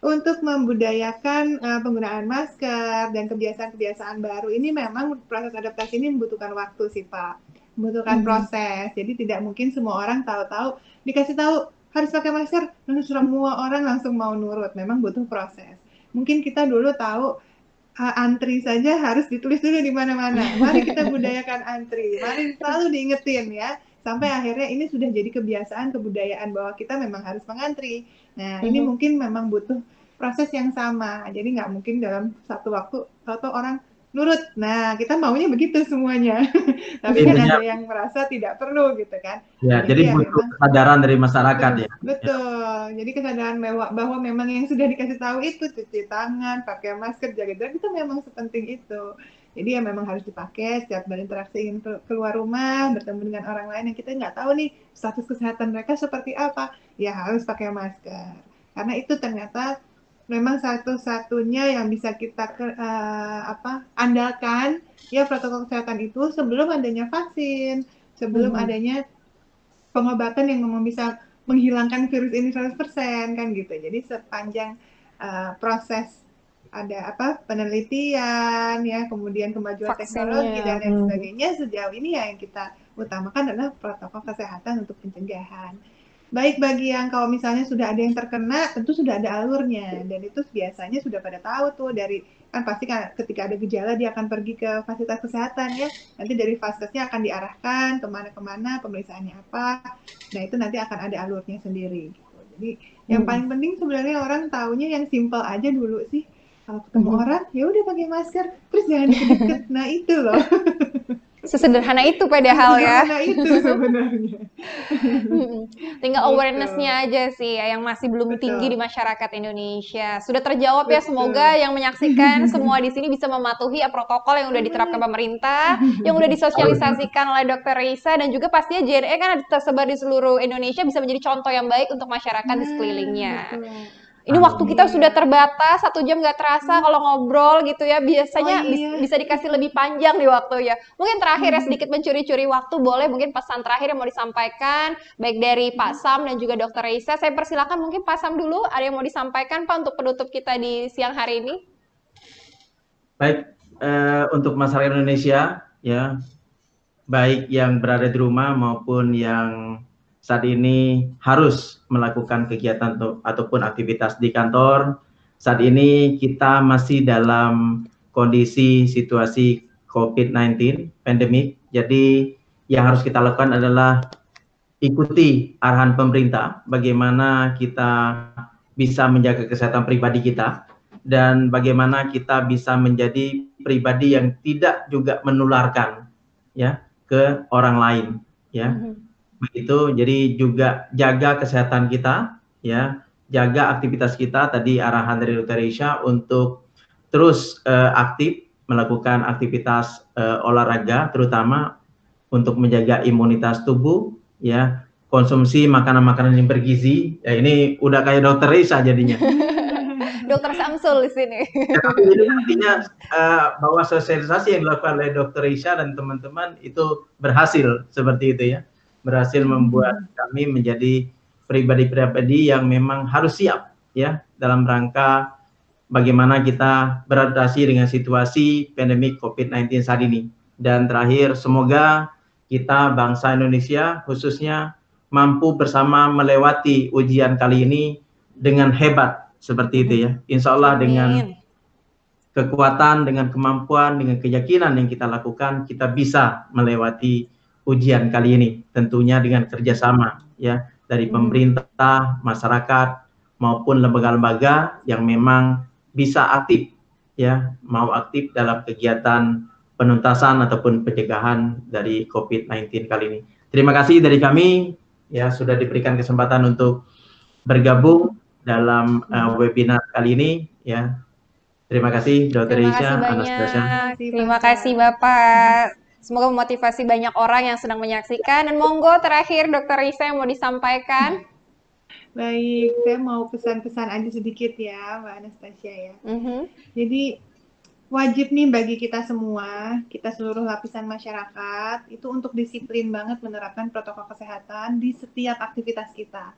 [SPEAKER 3] Untuk membudayakan penggunaan masker dan kebiasaan-kebiasaan baru ini memang proses adaptasi ini membutuhkan waktu sih Pak, membutuhkan proses. Jadi tidak mungkin semua orang tahu-tahu dikasih tahu harus pakai masker, lalu semua orang langsung mau nurut. Memang butuh proses. Mungkin kita dulu tahu antri saja harus ditulis dulu di mana-mana. Mari kita budayakan antri, mari selalu diingetin ya. Sampai akhirnya ini sudah jadi kebiasaan, kebudayaan bahwa kita memang harus mengantri. Nah, ini mungkin memang butuh proses yang sama. Jadi nggak mungkin dalam satu waktu atau orang nurut. Nah, kita maunya begitu semuanya. Tapi kan
[SPEAKER 2] Intinya,
[SPEAKER 3] ada yang merasa tidak perlu gitu kan.
[SPEAKER 2] ya, jadi
[SPEAKER 3] ya
[SPEAKER 2] butuh
[SPEAKER 3] memang
[SPEAKER 2] kesadaran dari masyarakat
[SPEAKER 3] betul,
[SPEAKER 2] ya.
[SPEAKER 3] betul. Jadi kesadaran bahwa memang yang sudah dikasih tahu itu cuci tangan, pakai masker, jaga jarak itu memang sepenting itu. Jadi ya memang harus dipakai setiap berinteraksi ingin keluar rumah, bertemu dengan orang lain yang kita nggak tahu nih status kesehatan mereka seperti apa, ya harus pakai masker. Karena itu ternyata memang satu-satunya yang bisa kita andalkan ya protokol kesehatan itu sebelum adanya vaksin, sebelum adanya pengobatan yang memang bisa menghilangkan virus ini 100% kan gitu. Jadi sepanjang proses ada penelitian ya, kemudian kemajuan teknologi dan lain sebagainya, sejauh ini ya yang kita utamakan adalah protokol kesehatan untuk pencegahan. Baik bagi yang kalau misalnya sudah ada yang terkena, tentu sudah ada alurnya, dan itu biasanya sudah pada tahu tuh dari kan pasti kan ketika ada gejala dia akan pergi ke fasilitas kesehatan ya, nanti dari vaskesnya akan diarahkan kemana-kemana, pemeriksaannya apa, nah itu nanti akan ada alurnya sendiri. Gitu. Jadi yang paling penting sebenarnya orang taunya yang simple aja dulu sih, kalau ketemu orang ya udah pakai masker, terus jangan deket-deket, nah itu loh.
[SPEAKER 1] Sesederhana itu padahal ya.
[SPEAKER 3] Sesederhana itu sebenarnya.
[SPEAKER 1] Tinggal awareness-nya aja sih ya, yang masih belum tinggi di masyarakat Indonesia. Sudah terjawab ya, semoga yang menyaksikan semua di sini bisa mematuhi protokol yang udah diterapkan pemerintah, yang udah disosialisasikan oleh Dr. Reisa, dan juga pastinya JNE kan tersebar di seluruh Indonesia bisa menjadi contoh yang baik untuk masyarakat di sekelilingnya. Ini waktu kita sudah terbatas, 1 jam nggak terasa kalau ngobrol gitu ya. Biasanya bisa dikasih lebih panjang nih waktunya. Mungkin terakhir ya, sedikit mencuri-curi waktu, boleh mungkin pesan terakhir yang mau disampaikan, baik dari Pak Sam dan juga Dr. Reisa. Saya persilakan mungkin Pak Sam dulu, ada yang mau disampaikan Pak untuk penutup kita di siang hari ini?
[SPEAKER 2] Baik, untuk masyarakat Indonesia ya, baik yang berada di rumah maupun yang saat ini harus melakukan kegiatan ataupun aktivitas di kantor. Saat ini kita masih dalam kondisi situasi COVID-19 pandemik. Jadi yang harus kita lakukan adalah ikuti arahan pemerintah bagaimana kita bisa menjaga kesehatan pribadi kita dan bagaimana kita bisa menjadi pribadi yang tidak juga menularkan ya ke orang lain ya. Begitu, jadi juga jaga kesehatan kita, ya, jaga aktivitas kita. Tadi arahan dari Dr. Reisa untuk terus aktif melakukan aktivitas olahraga, terutama untuk menjaga imunitas tubuh, ya, konsumsi makanan-makanan yang bergizi. Ya, ini udah kayak Dr. Reisa jadinya.
[SPEAKER 1] Dr. Samsul di sini.
[SPEAKER 2] Jadi artinya bahwa sosialisasi yang dilakukan oleh Dr. Reisa dan teman-teman itu berhasil seperti itu ya. Berhasil membuat kami menjadi pribadi-pribadi yang memang harus siap ya dalam rangka bagaimana kita beradaptasi dengan situasi pandemi COVID-19 saat ini. Dan terakhir, semoga kita bangsa Indonesia khususnya mampu bersama melewati ujian kali ini dengan hebat seperti itu ya. Insya Allah dengan kekuatan, dengan kemampuan, dengan keyakinan yang kita lakukan, kita bisa melewati ujian kali ini, tentunya dengan kerjasama ya dari pemerintah, masyarakat maupun lembaga-lembaga yang memang bisa aktif ya, mau aktif dalam kegiatan penuntasan ataupun pencegahan dari COVID-19 kali ini. Terima kasih dari kami ya sudah diberikan kesempatan untuk bergabung dalam webinar kali ini ya. Terima kasih Dr. Reisa, Anastasia.
[SPEAKER 1] Terima kasih Bapak. Semoga memotivasi banyak orang yang sedang menyaksikan. Dan monggo terakhir Dr. Reisa yang mau disampaikan.
[SPEAKER 3] Baik, saya mau pesan-pesan aja sedikit ya Mbak Anastasia ya. Jadi wajib nih bagi kita semua, kita seluruh lapisan masyarakat, itu untuk disiplin banget menerapkan protokol kesehatan di setiap aktivitas kita.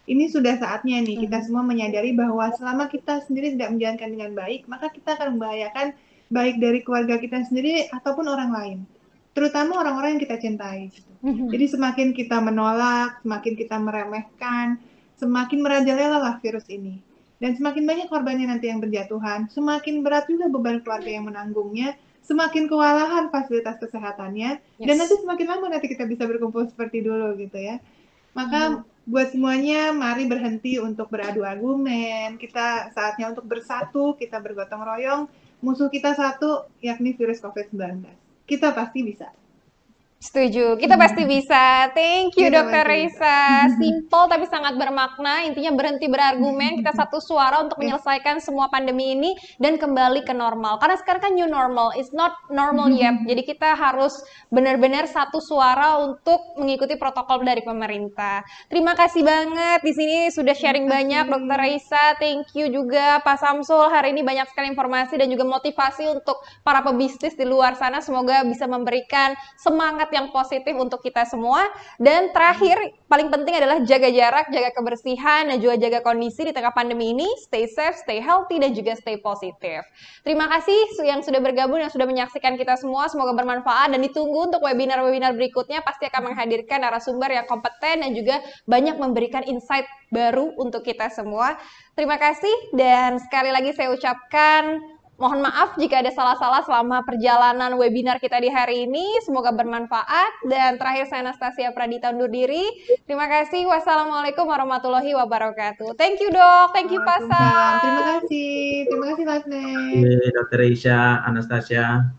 [SPEAKER 3] Ini sudah saatnya nih kita semua menyadari bahwa selama kita sendiri tidak menjalankan dengan baik, maka kita akan membahayakan baik dari keluarga kita sendiri ataupun orang lain. Terutama orang-orang yang kita cintai. Jadi semakin kita menolak, semakin kita meremehkan, semakin merajalela lah virus ini. Dan semakin banyak korbannya nanti yang berjatuhan, semakin berat juga beban keluarga yang menanggungnya, semakin kewalahan fasilitas kesehatannya, dan nanti semakin lama nanti kita bisa berkumpul seperti dulu gitu ya. Maka buat semuanya, mari berhenti untuk beradu argumen, kita saatnya untuk bersatu, kita bergotong royong, musuh kita satu, yakni virus COVID-19. Kita pasti bisa.
[SPEAKER 1] Setuju, kita pasti bisa. Thank you
[SPEAKER 3] Kita
[SPEAKER 1] Dokter
[SPEAKER 3] pasti bisa.
[SPEAKER 1] Reisa. Simple tapi sangat bermakna. Intinya berhenti berargumen, kita satu suara untuk menyelesaikan semua pandemi ini dan kembali ke normal. Karena sekarang kan new normal, it's not normal yet. Jadi kita harus benar-benar satu suara untuk mengikuti protokol dari pemerintah. Terima kasih banget di sini sudah sharing banyak Dokter Reisa. Thank you juga Pak Samsul. Hari ini banyak sekali informasi dan juga motivasi untuk para pebisnis di luar sana. Semoga bisa memberikan semangat yang positif untuk kita semua. Dan terakhir, paling penting adalah jaga jarak, jaga kebersihan, dan juga jaga kondisi di tengah pandemi ini. Stay safe, stay healthy, dan juga stay positif. Terima kasih yang sudah bergabung, yang sudah menyaksikan kita semua. Semoga bermanfaat dan ditunggu untuk webinar-webinar berikutnya. Pasti akan menghadirkan narasumber yang kompeten dan juga banyak memberikan insight baru untuk kita semua. Terima kasih dan sekali lagi saya ucapkan mohon maaf jika ada salah-salah selama perjalanan webinar kita di hari ini. Semoga bermanfaat. Dan terakhir saya Anastasia Pradita undur diri. Terima kasih. Wassalamualaikum warahmatullahi wabarakatuh. Thank you dok. Thank you Pak Sam.
[SPEAKER 3] Terima kasih. Terima kasih Mas Nek.
[SPEAKER 2] Dr. Reisa, Anastasia.